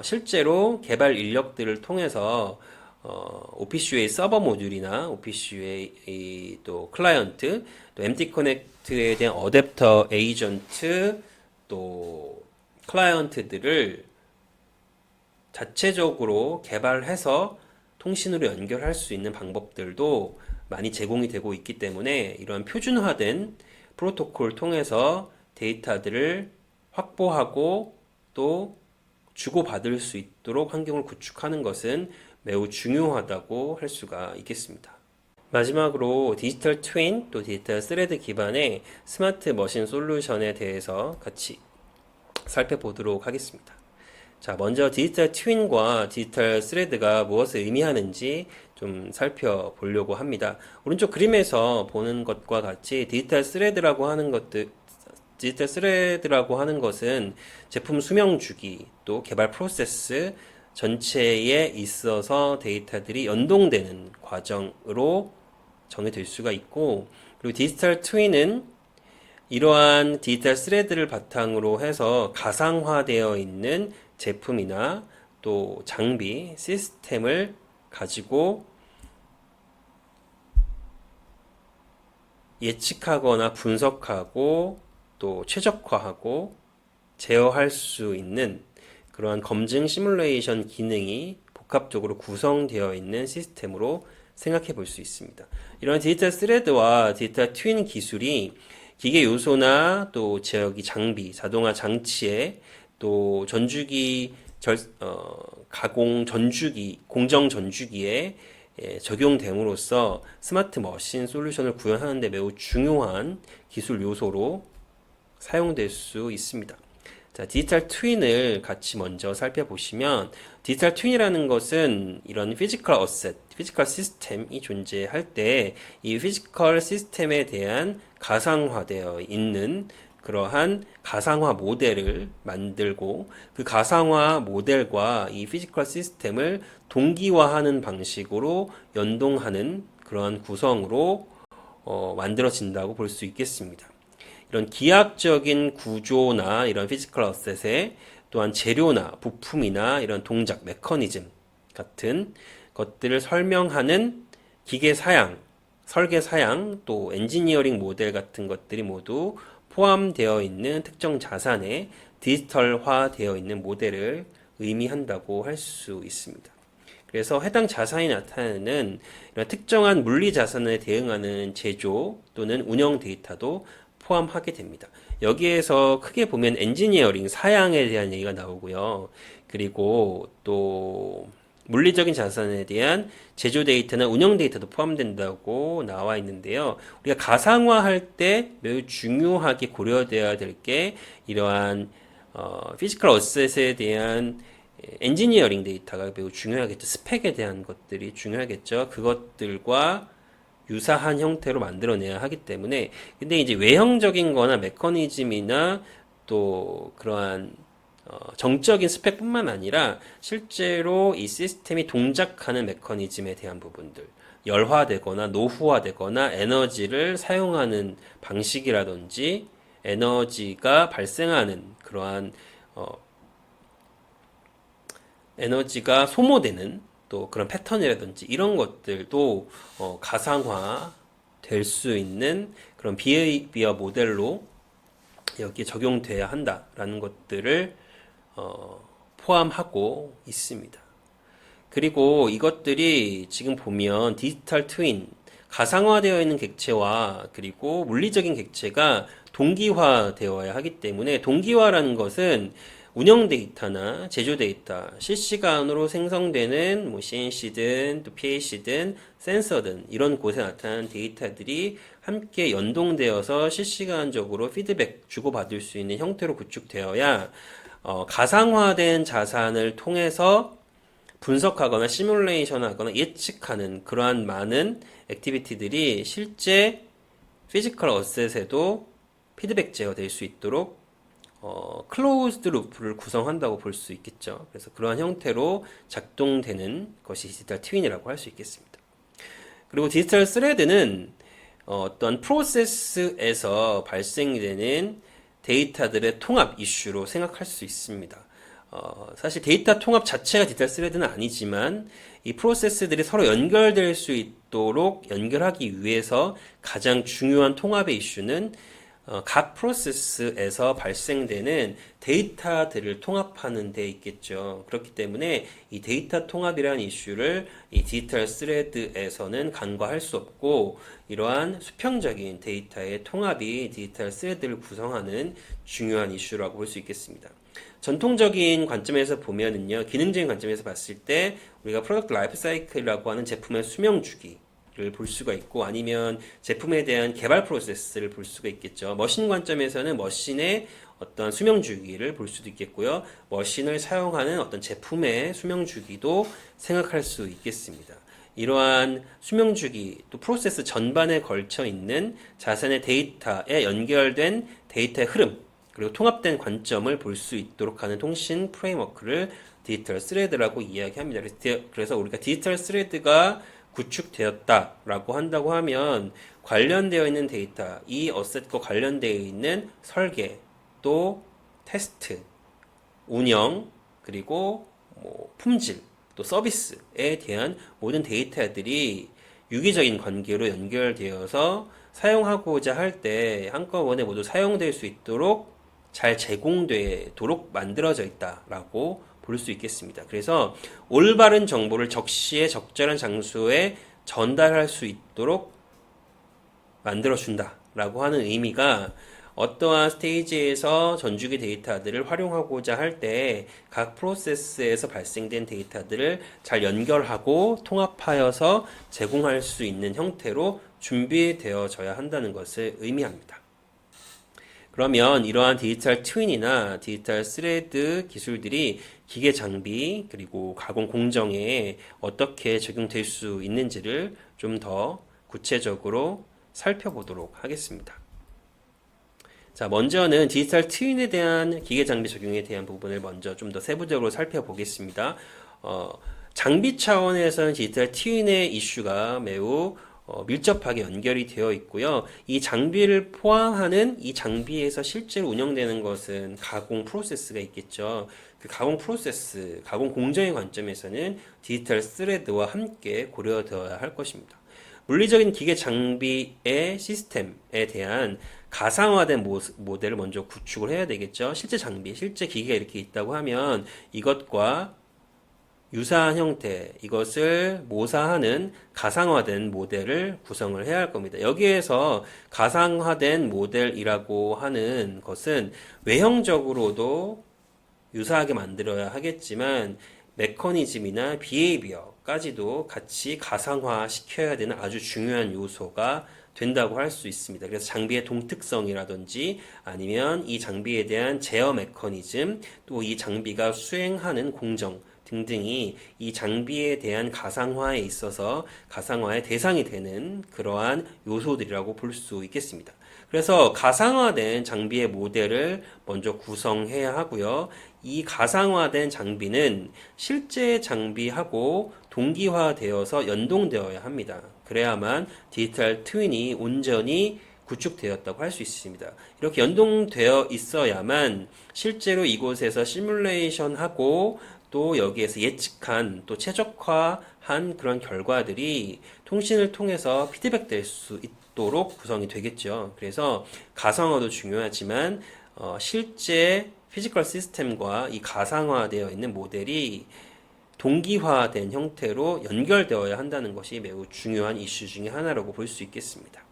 실제로 개발 인력들을 통해서 OPC-UA 서버 모듈이나 OPC-UA 또 클라이언트, 또 MT 커넥트에 대한 어댑터 에이전트, 또 클라이언트들을 자체적으로 개발해서 통신으로 연결할 수 있는 방법들도 많이 제공이 되고 있기 때문에 이러한 표준화된 프로토콜 통해서 데이터들을 확보하고 또 주고받을 수 있도록 환경을 구축하는 것은 매우 중요하다고 할 수가 있겠습니다. 마지막으로 디지털 트윈 또 디지털 스레드 기반의 스마트 머신 솔루션에 대해서 같이 살펴보도록 하겠습니다. 자, 먼저 디지털 트윈과 디지털 스레드가 무엇을 의미하는지 좀 살펴보려고 합니다. 오른쪽 그림에서 보는 것과 같이 디지털 스레드라고 하는 것은 제품 수명 주기 또 개발 프로세스 전체에 있어서 데이터들이 연동되는 과정으로 정의될 수가 있고, 그리고 디지털 트윈은 이러한 디지털 스레드를 바탕으로 해서 가상화되어 있는 제품이나 또 장비, 시스템을 가지고 예측하거나 분석하고 또 최적화하고 제어할 수 있는 그러한 검증 시뮬레이션 기능이 복합적으로 구성되어 있는 시스템으로 생각해 볼 수 있습니다. 이런 디지털 스레드와 디지털 트윈 기술이 기계 요소나 또 제어기 장비, 자동화 장치에 또 전주기, 가공 전주기, 공정 전주기에 적용됨으로써 스마트 머신 솔루션을 구현하는 데 매우 중요한 기술 요소로 사용될 수 있습니다. 자, 디지털 트윈을 같이 먼저 살펴보시면 디지털 트윈이라는 것은 이런 피지컬 어셋, 피지컬 시스템이 존재할 때 이 피지컬 시스템에 대한 가상화되어 있는 그러한 가상화 모델을 만들고 그 가상화 모델과 이 피지컬 시스템을 동기화하는 방식으로 연동하는 그러한 구성으로 만들어진다고 볼 수 있겠습니다. 이런 기하학적인 구조나 이런 피지컬 어셋에 또한 재료나 부품이나 이런 동작, 메커니즘 같은 것들을 설명하는 기계 사양, 설계 사양, 또 엔지니어링 모델 같은 것들이 모두 포함되어 있는 특정 자산에 디지털화 되어 있는 모델을 의미한다고 할 수 있습니다. 그래서 해당 자산이 나타내는 이런 특정한 물리 자산에 대응하는 제조 또는 운영 데이터도 포함하게 됩니다. 여기에서 크게 보면 엔지니어링, 사양에 대한 얘기가 나오고요. 그리고 또 물리적인 자산에 대한 제조 데이터나 운영 데이터도 포함된다고 나와 있는데요. 우리가 가상화할 때 매우 중요하게 고려되어야 될 게 이러한 피지컬 어셋에 대한 엔지니어링 데이터가 매우 중요하겠죠. 스펙에 대한 것들이 중요하겠죠. 그것들과 유사한 형태로 만들어내야 하기 때문에 근데 이제 외형적인 거나 메커니즘이나 또 그러한 정적인 스펙뿐만 아니라 실제로 이 시스템이 동작하는 메커니즘에 대한 부분들 열화되거나 노후화되거나 에너지를 사용하는 방식이라든지 에너지가 발생하는 그러한 에너지가 소모되는 또 그런 패턴이라든지 이런 것들도 가상화 될 수 있는 그런 비헤이비어 모델로 여기에 적용돼야 한다라는 것들을 포함하고 있습니다. 그리고 이것들이 지금 보면 디지털 트윈, 가상화되어 있는 객체와 그리고 물리적인 객체가 동기화되어야 하기 때문에 동기화라는 것은 운영 데이터나 제조 데이터, 실시간으로 생성되는 뭐 CNC든 또 PAC든 센서든 이런 곳에 나타나는 데이터들이 함께 연동되어서 실시간적으로 피드백 주고받을 수 있는 형태로 구축되어야 가상화된 자산을 통해서 분석하거나 시뮬레이션 하거나 예측하는 그러한 많은 액티비티들이 실제 피지컬 어셋에도 피드백 제어될 수 있도록 클로즈드 루프를 구성한다고 볼 수 있겠죠. 그래서 그러한 형태로 작동되는 것이 디지털 트윈이라고 할 수 있겠습니다. 그리고 디지털 스레드는 어떤 프로세스에서 발생되는 데이터들의 통합 이슈로 생각할 수 있습니다. 사실 데이터 통합 자체가 디지털 스레드는 아니지만 이 프로세스들이 서로 연결될 수 있도록 연결하기 위해서 가장 중요한 통합의 이슈는 각 프로세스에서 발생되는 데이터들을 통합하는 데 있겠죠. 그렇기 때문에 이 데이터 통합이라는 이슈를 이 디지털 스레드에서는 간과할 수 없고 이러한 수평적인 데이터의 통합이 디지털 스레드를 구성하는 중요한 이슈라고 볼 수 있겠습니다. 전통적인 관점에서 보면은요, 기능적인 관점에서 봤을 때 우리가 프로덕트 라이프 사이클이라고 하는 제품의 수명 주기 를 볼 수가 있고 아니면 제품에 대한 개발 프로세스를 볼 수가 있겠죠. 머신 관점에서는 머신의 어떤 수명 주기를 볼 수도 있겠고요. 머신을 사용하는 어떤 제품의 수명 주기도 생각할 수 있겠습니다. 이러한 수명 주기 또 프로세스 전반에 걸쳐 있는 자산의 데이터에 연결된 데이터의 흐름 그리고 통합된 관점을 볼 수 있도록 하는 통신 프레임워크를 디지털 스레드라고 이야기합니다. 그래서 우리가 디지털 스레드가 구축되었다라고 한다고 하면 관련되어 있는 데이터, 이 어셋과 관련되어 있는 설계, 또 테스트, 운영, 그리고 뭐 품질, 또 서비스에 대한 모든 데이터들이 유기적인 관계로 연결되어서 사용하고자 할 때 한꺼번에 모두 사용될 수 있도록 잘 제공되도록 만들어져 있다라고 볼 수 있겠습니다. 그래서 올바른 정보를 적시에 적절한 장소에 전달할 수 있도록 만들어준다라고 하는 의미가 어떠한 스테이지에서 전주기 데이터들을 활용하고자 할 때 각 프로세스에서 발생된 데이터들을 잘 연결하고 통합하여서 제공할 수 있는 형태로 준비되어져야 한다는 것을 의미합니다. 그러면 이러한 디지털 트윈이나 디지털 스레드 기술들이 기계 장비 그리고 가공 공정에 어떻게 적용될 수 있는지를 좀 더 구체적으로 살펴보도록 하겠습니다. 자, 먼저는 디지털 트윈에 대한 기계 장비 적용에 대한 부분을 먼저 좀 더 세부적으로 살펴보겠습니다. 장비 차원에서는 디지털 트윈의 이슈가 매우 밀접하게 연결이 되어 있고요. 이 장비를 포함하는 이 장비에서 실제로 운영되는 것은 가공 프로세스가 있겠죠. 그 가공 프로세스, 가공 공정의 관점에서는 디지털 스레드와 함께 고려되어야 할 것입니다. 물리적인 기계 장비의 시스템에 대한 가상화된 모델을 먼저 구축을 해야 되겠죠. 실제 장비, 실제 기계가 이렇게 있다고 하면 이것과 유사한 형태, 이것을 모사하는 가상화된 모델을 구성을 해야 할 겁니다. 여기에서 가상화된 모델이라고 하는 것은 외형적으로도 유사하게 만들어야 하겠지만 메커니즘이나 비헤이비어까지도 같이 가상화 시켜야 되는 아주 중요한 요소가 된다고 할 수 있습니다. 그래서 장비의 동특성이라든지 아니면 이 장비에 대한 제어 메커니즘, 또 이 장비가 수행하는 공정 등등이 이 장비에 대한 가상화에 있어서 가상화의 대상이 되는 그러한 요소들이라고 볼 수 있겠습니다. 그래서 가상화된 장비의 모델을 먼저 구성해야 하고요. 이 가상화된 장비는 실제 장비하고 동기화되어서 연동되어야 합니다. 그래야만 디지털 트윈이 온전히 구축되었다고 할 수 있습니다. 이렇게 연동되어 있어야만 실제로 이곳에서 시뮬레이션하고 또 여기에서 예측한 또 최적화한 그런 결과들이 통신을 통해서 피드백될 수 있도록 구성이 되겠죠. 그래서 가상화도 중요하지만 실제 피지컬 시스템과 이 가상화되어 있는 모델이 동기화된 형태로 연결되어야 한다는 것이 매우 중요한 이슈 중에 하나라고 볼 수 있겠습니다.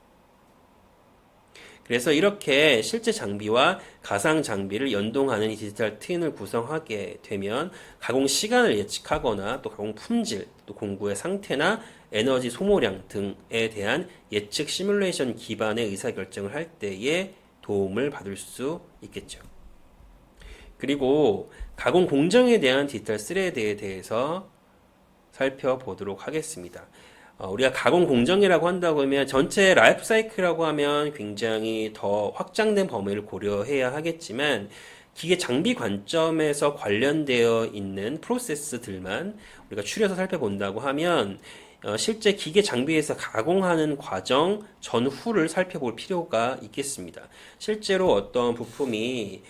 그래서 이렇게 실제 장비와 가상 장비를 연동하는 이 디지털 트윈을 구성하게 되면 가공 시간을 예측하거나 또 가공 품질, 또 공구의 상태나 에너지 소모량 등에 대한 예측 시뮬레이션 기반의 의사결정을 할 때에 도움을 받을 수 있겠죠. 그리고 가공 공정에 대한 디지털 스레드에 대해서 살펴보도록 하겠습니다. 우리가 가공 공정이라고 한다고 하면 전체 라이프 사이클이라고 하면 굉장히 더 확장된 범위를 고려해야 하겠지만 기계 장비 관점에서 관련되어 있는 프로세스들만 우리가 추려서 살펴본다고 하면 실제 기계 장비에서 가공하는 과정 전후를 살펴볼 필요가 있겠습니다. 실제로 어떤 부품이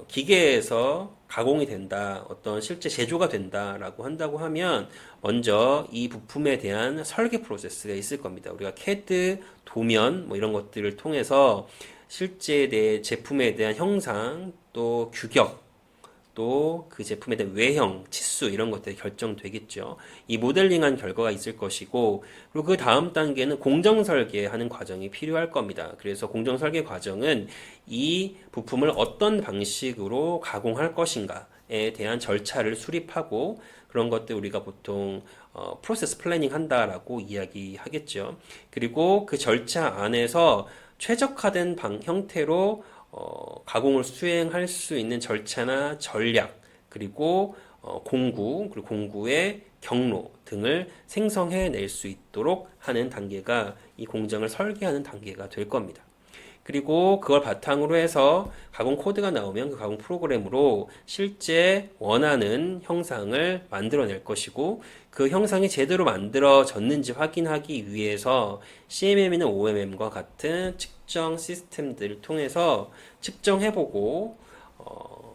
기계에서 가공이 된다, 어떤 실제 제조가 된다라고 한다고 하면 먼저 이 부품에 대한 설계 프로세스가 있을 겁니다. 우리가 CAD, 도면 뭐 이런 것들을 통해서 실제 내 제품에 대한 형상, 또 규격, 또 그 제품에 대한 외형, 치수 이런 것들이 결정되겠죠. 이 모델링한 결과가 있을 것이고 그리고 그 다음 단계는 공정 설계하는 과정이 필요할 겁니다. 그래서 공정 설계 과정은 이 부품을 어떤 방식으로 가공할 것인가에 대한 절차를 수립하고 그런 것들 우리가 보통 프로세스 플래닝 한다라고 이야기하겠죠. 그리고 그 절차 안에서 최적화된 형태로 가공을 수행할 수 있는 절차나 전략, 그리고 공구, 그리고 공구의 경로 등을 생성해낼 수 있도록 하는 단계가 이 공정을 설계하는 단계가 될 겁니다. 그리고 그걸 바탕으로 해서 가공 코드가 나오면 그 가공 프로그램으로 실제 원하는 형상을 만들어낼 것이고 그 형상이 제대로 만들어졌는지 확인하기 위해서 CMM이나 OMM과 같은 측정 시스템들을 통해서 측정해보고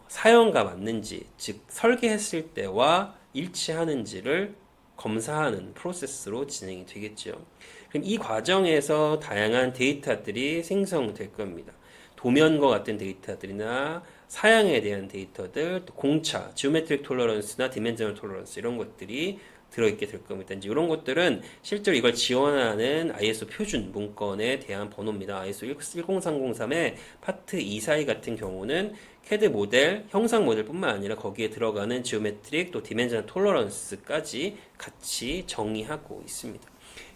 사용과 맞는지, 즉 설계했을 때와 일치하는지를 검사하는 프로세스로 진행이 되겠죠. 그럼 이 과정에서 다양한 데이터들이 생성될 겁니다. 도면과 같은 데이터들이나 사양에 대한 데이터들, 또 공차, 지오메트릭 톨러런스나 디멘저널 톨러런스 이런 것들이 들어있게 될 겁니다. 이제 이런 것들은 실제로 이걸 지원하는 ISO 표준 문건에 대한 번호입니다. ISO 10303의 파트 242 같은 경우는 CAD 모델, 형상 모델뿐만 아니라 거기에 들어가는 지오메트릭 또 디멘저널 톨러런스까지 같이 정의하고 있습니다.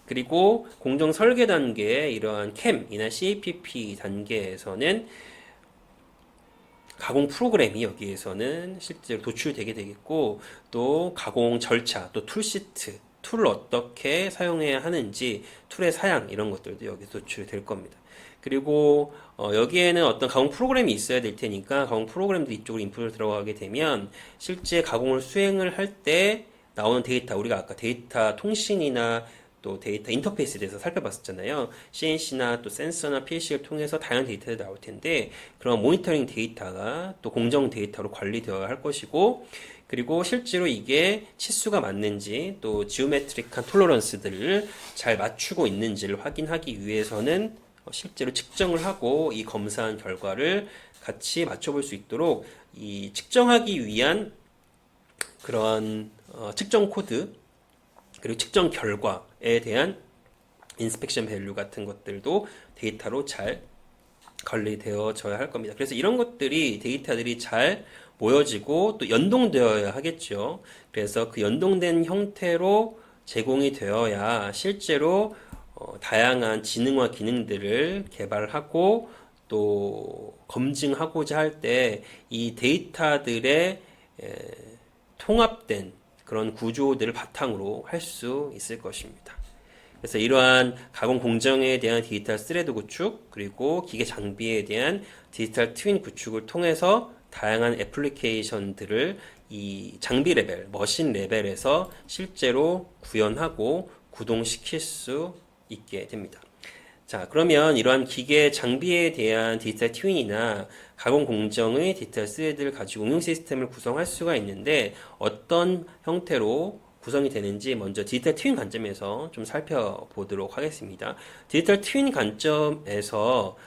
그리고 공정 설계 단계의 이러한 CAM이나 CAPP 단계에서는 가공 프로그램이 여기에서는 실제로 도출되게 되겠고, 또 가공 절차, 또 툴시트, 툴을 어떻게 사용해야 하는지, 툴의 사양 이런 것들도 여기서 도출이 될 겁니다. 그리고 여기에는 어떤 가공 프로그램이 있어야 될 테니까 가공 프로그램도 이쪽으로 인풋을 들어가게 되면 실제 가공을 수행을 할 때 나오는 데이터, 우리가 아까 데이터 통신이나 또 데이터 인터페이스에 대해서 살펴봤었잖아요. CNC나 또 센서나 PLC를 통해서 다양한 데이터들이 나올 텐데 그런 모니터링 데이터가 또 공정 데이터로 관리되어야 할 것이고, 그리고 실제로 이게 치수가 맞는지 또 지오메트릭한 톨러런스들을 잘 맞추고 있는지를 확인하기 위해서는 실제로 측정을 하고 이 검사한 결과를 같이 맞춰볼 수 있도록 이 측정하기 위한 그런 측정 코드 그리고 측정 결과에 대한 인스펙션 밸류 같은 것들도 데이터로 잘 관리되어져야 할 겁니다. 그래서 이런 것들이 데이터들이 잘 모여지고 또 연동되어야 하겠죠. 그래서 그 연동된 형태로 제공이 되어야 실제로 다양한 지능화 기능들을 개발하고 또 검증하고자 할 때 이 데이터들의 통합된 그런 구조들을 바탕으로 할 수 있을 것입니다. 그래서 이러한 가공 공정에 대한 디지털 스레드 구축, 그리고 기계 장비에 대한 디지털 트윈 구축을 통해서 다양한 애플리케이션들을 이 장비 레벨, 머신 레벨에서 실제로 구현하고 구동시킬 수 있게 됩니다. 자, 그러면 이러한 기계 장비에 대한 디지털 트윈이나 가공 공정의 디지털 스레드를 가지고 응용 시스템을 구성할 수가 있는데 어떤 형태로 구성이 되는지 먼저 디지털 트윈 관점에서 좀 살펴보도록 하겠습니다. 디지털 트윈 관점에서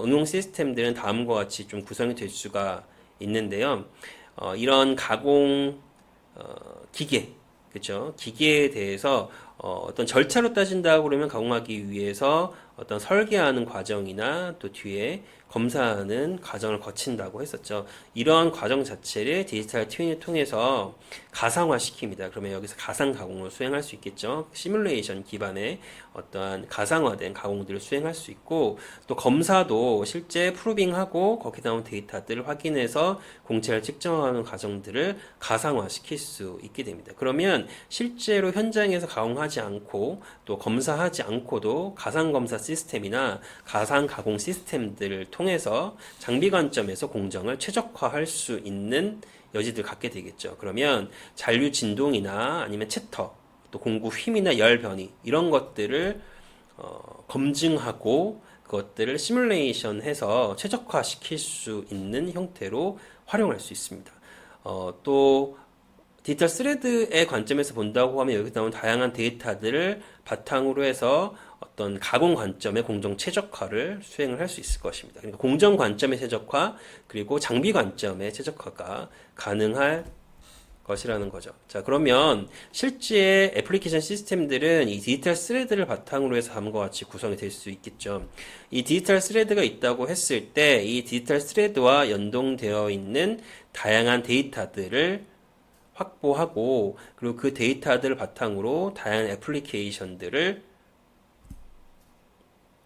응용 시스템들은 다음과 같이 좀 구성이 될 수가 있는데요. 이런 가공 기계, 그렇죠? 기계에 대해서 어떤 절차로 따진다고 그러면 가공하기 위해서 어떤 설계하는 과정이나 또 뒤에 검사하는 과정을 거친다고 했었죠. 이러한 과정 자체를 디지털 트윈을 통해서 가상화시킵니다. 그러면 여기서 가상 가공을 수행할 수 있겠죠. 시뮬레이션 기반의 어떠한 가상화된 가공들을 수행할 수 있고, 또 검사도 실제 프로빙하고 거기에 나온 데이터들을 확인해서 공체를 측정하는 과정들을 가상화시킬 수 있게 됩니다. 그러면 실제로 현장에서 가공하지 않고 또 검사하지 않고도 가상 검사 시스템이나 가상 가공 시스템들을 통해서 장비 관점에서 공정을 최적화할 수 있는 여지를 갖게 되겠죠. 그러면 잔류 진동이나 아니면 채터, 또 공구 휨이나 열 변이 이런 것들을 검증하고 그것들을 시뮬레이션해서 최적화시킬 수 있는 형태로 활용할 수 있습니다. 또 디지털 스레드의 관점에서 본다고 하면 여기 나온 다양한 데이터들을 바탕으로 해서 어떤 가공 관점의 공정 최적화를 수행을 할 수 있을 것입니다. 그러니까 공정 관점의 최적화, 그리고 장비 관점의 최적화가 가능할 것이라는 거죠. 자, 그러면 실제 애플리케이션 시스템들은 이 디지털 스레드를 바탕으로 해서 다음과 같이 구성이 될 수 있겠죠. 이 디지털 스레드가 있다고 했을 때 이 디지털 스레드와 연동되어 있는 다양한 데이터들을 확보하고, 그리고 그 데이터들을 바탕으로 다양한 애플리케이션들을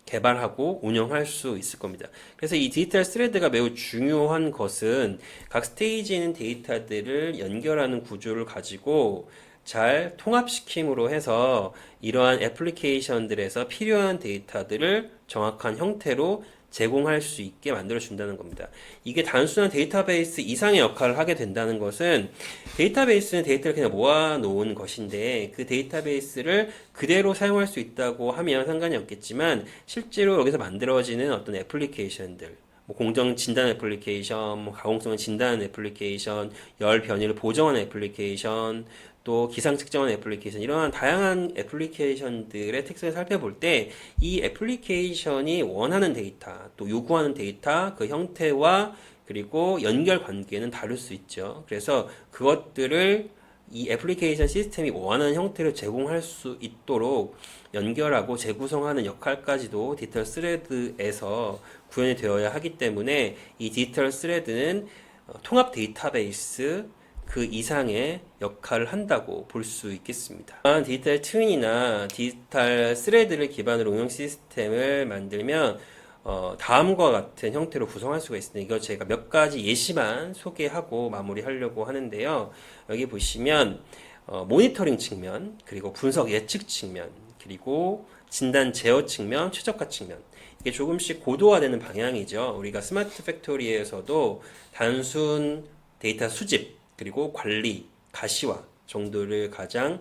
개발하고 운영할 수 있을 겁니다. 그래서 이 디지털 스레드가 매우 중요한 것은 각 스테이지에 있는 데이터들을 연결하는 구조를 가지고 잘 통합시킴으로 해서 이러한 애플리케이션들에서 필요한 데이터들을 정확한 형태로 제공할 수 있게 만들어준다는 겁니다. 이게 단순한 데이터베이스 이상의 역할을 하게 된다는 것은, 데이터베이스는 데이터를 그냥 모아놓은 것인데 그 데이터베이스를 그대로 사용할 수 있다고 하면 상관이 없겠지만, 실제로 여기서 만들어지는 어떤 애플리케이션들, 공정 진단 애플리케이션, 가공성을 진단하는 애플리케이션, 열 변이를 보정하는 애플리케이션, 또 기상 측정하는 애플리케이션, 이러한 다양한 애플리케이션들의 특성을 살펴볼 때 이 애플리케이션이 원하는 데이터, 또 요구하는 데이터, 그 형태와 그리고 연결 관계는 다를 수 있죠. 그래서 그것들을 이 애플리케이션 시스템이 원하는 형태로 제공할 수 있도록 연결하고 재구성하는 역할까지도 디지털 스레드에서 구현이 되어야 하기 때문에 이 디지털 스레드는 통합 데이터베이스 그 이상의 역할을 한다고 볼 수 있겠습니다. 디지털 트윈이나 디지털 스레드를 기반으로 응용 시스템을 만들면 다음과 같은 형태로 구성할 수가 있습니다. 이거 제가 몇 가지 예시만 소개하고 마무리하려고 하는데요. 여기 보시면 모니터링 측면, 그리고 분석 예측 측면, 그리고 진단 제어 측면, 최적화 측면. 이게 조금씩 고도화되는 방향이죠. 우리가 스마트 팩토리에서도 단순 데이터 수집, 그리고 관리, 가시화 정도를 가장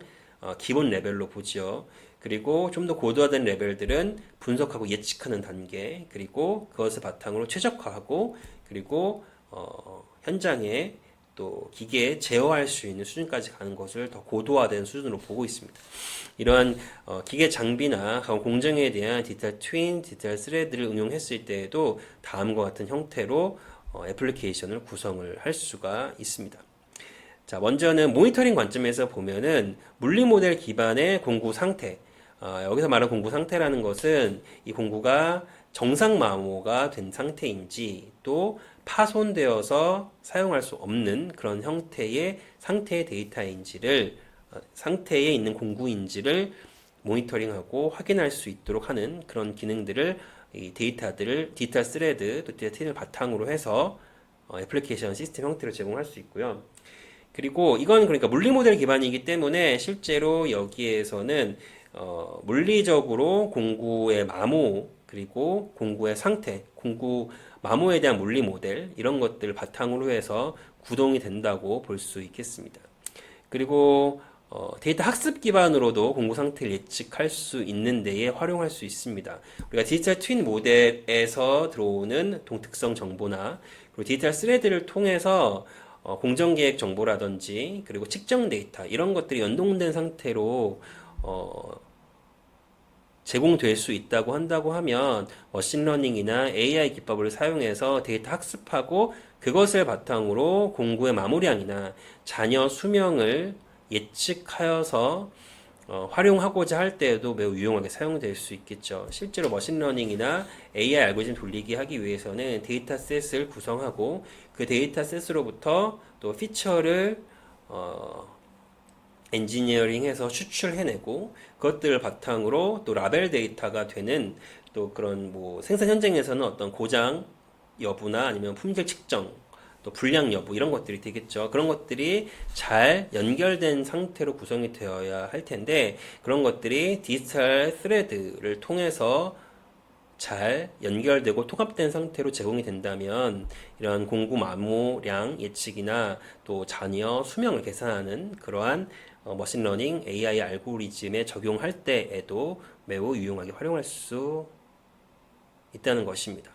기본 레벨로 보죠. 그리고 좀 더 고도화된 레벨들은 분석하고 예측하는 단계, 그리고 그것을 바탕으로 최적화하고, 그리고 현장에 또 기계에 제어할 수 있는 수준까지 가는 것을 더 고도화된 수준으로 보고 있습니다. 이러한 기계 장비나 공정에 대한 디지털 트윈, 디지털 스레드를 응용했을 때에도 다음과 같은 형태로 애플리케이션을 구성을 할 수가 있습니다. 자, 먼저는 모니터링 관점에서 보면은 물리 모델 기반의 공구 상태. 여기서 말하는 공구 상태라는 것은 이 공구가 정상 마모가 된 상태인지 또 파손되어서 사용할 수 없는 그런 형태의 상태의 데이터인지를 상태에 있는 공구인지를 모니터링하고 확인할 수 있도록 하는 그런 기능들을 이 데이터들을 디지털 스레드 또 디지털 트윈을 바탕으로 해서 애플리케이션 시스템 형태로 제공할 수 있고요. 그리고 이건 그러니까 물리 모델 기반이기 때문에 실제로 여기에서는 물리적으로 공구의 마모 그리고 공구의 상태, 공구 마모에 대한 물리 모델 이런 것들을 바탕으로 해서 구동이 된다고 볼 수 있겠습니다. 그리고 데이터 학습 기반으로도 공구 상태를 예측할 수 있는 데에 활용할 수 있습니다. 우리가 디지털 트윈 모델에서 들어오는 동특성 정보나 그리고 디지털 스레드를 통해서 공정계획 정보라든지 그리고 측정 데이터 이런 것들이 연동된 상태로 제공될 수 있다고 한다고 하면 머신러닝이나 AI 기법을 사용해서 데이터 학습하고 그것을 바탕으로 공구의 마모량이나 잔여 수명을 예측하여서 활용하고자 할 때에도 매우 유용하게 사용될 수 있겠죠. 실제로 머신러닝이나 AI 알고리즘 돌리기 하기 위해서는 데이터셋을 구성하고 그 데이터셋으로부터 또 피처를 엔지니어링해서 추출해내고 그것들을 바탕으로 또 라벨 데이터가 되는 또 그런 뭐 생산 현장에서는 어떤 고장 여부나 아니면 품질 측정 또 불량 여부 이런 것들이 되겠죠. 그런 것들이 잘 연결된 상태로 구성이 되어야 할 텐데 그런 것들이 디지털 스레드를 통해서 잘 연결되고 통합된 상태로 제공이 된다면 이러한 공구 마모량 예측이나 또 잔여 수명을 계산하는 그러한 머신러닝 AI 알고리즘에 적용할 때에도 매우 유용하게 활용할 수 있다는 것입니다.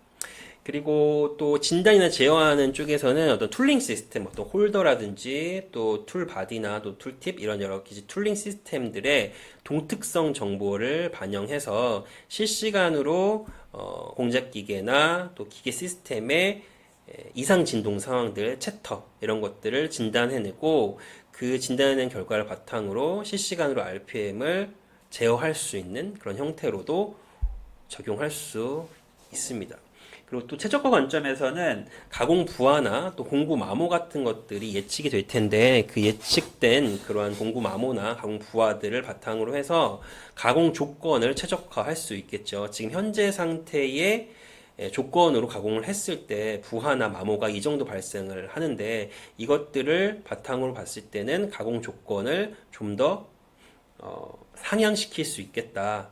그리고 또 진단이나 제어하는 쪽에서는 어떤 툴링 시스템, 어떤 홀더라든지 또 툴 바디나 또 툴팁 이런 여러 가지 툴링 시스템들의 동특성 정보를 반영해서 실시간으로 공작 기계나 또 기계 시스템의 이상 진동 상황들, 채터 이런 것들을 진단해내고 그 진단해낸 결과를 바탕으로 실시간으로 RPM을 제어할 수 있는 그런 형태로도 적용할 수 있습니다. 그리고 또 최적화 관점에서는 가공 부하나 또 공구 마모 같은 것들이 예측이 될 텐데 그 예측된 그러한 공구 마모나 가공 부하들을 바탕으로 해서 가공 조건을 최적화할 수 있겠죠. 지금 현재 상태의 조건으로 가공을 했을 때 부하나 마모가 이 정도 발생을 하는데 이것들을 바탕으로 봤을 때는 가공 조건을 좀 더 상향시킬 수 있겠다.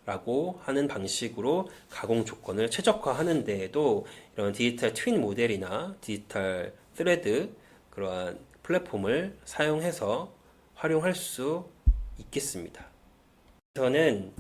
라고 하는 방식으로 가공 조건을 최적화하는 데에도 이런 디지털 트윈 모델이나 디지털 스레드 그러한 플랫폼을 사용해서 활용할 수 있겠습니다. 저는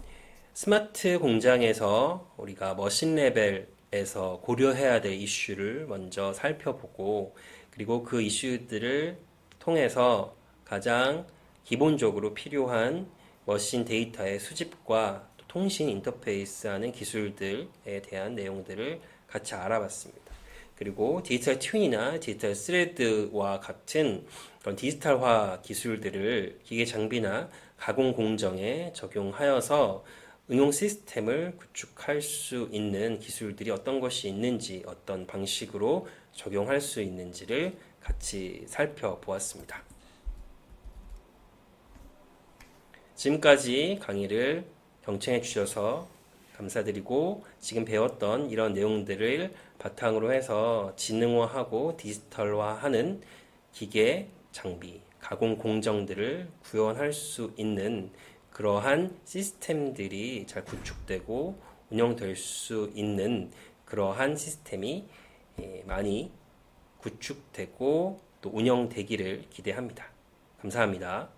스마트 공장에서 우리가 머신 레벨에서 고려해야 될 이슈를 먼저 살펴보고 그리고 그 이슈들을 통해서 가장 기본적으로 필요한 머신 데이터의 수집과 통신 인터페이스 하는 기술들에 대한 내용들을 같이 알아봤습니다. 그리고 디지털 트윈이나 디지털 스레드와 같은 그런 디지털화 기술들을 기계 장비나 가공 공정에 적용하여서 응용 시스템을 구축할 수 있는 기술들이 어떤 것이 있는지 어떤 방식으로 적용할 수 있는지를 같이 살펴보았습니다. 지금까지 강의를 경청해 주셔서 감사드리고 지금 배웠던 이런 내용들을 바탕으로 해서 지능화하고 디지털화하는 기계, 장비, 가공 공정들을 구현할 수 있는 그러한 시스템들이 잘 구축되고 운영될 수 있는 그러한 시스템이 많이 구축되고 또 운영되기를 기대합니다. 감사합니다.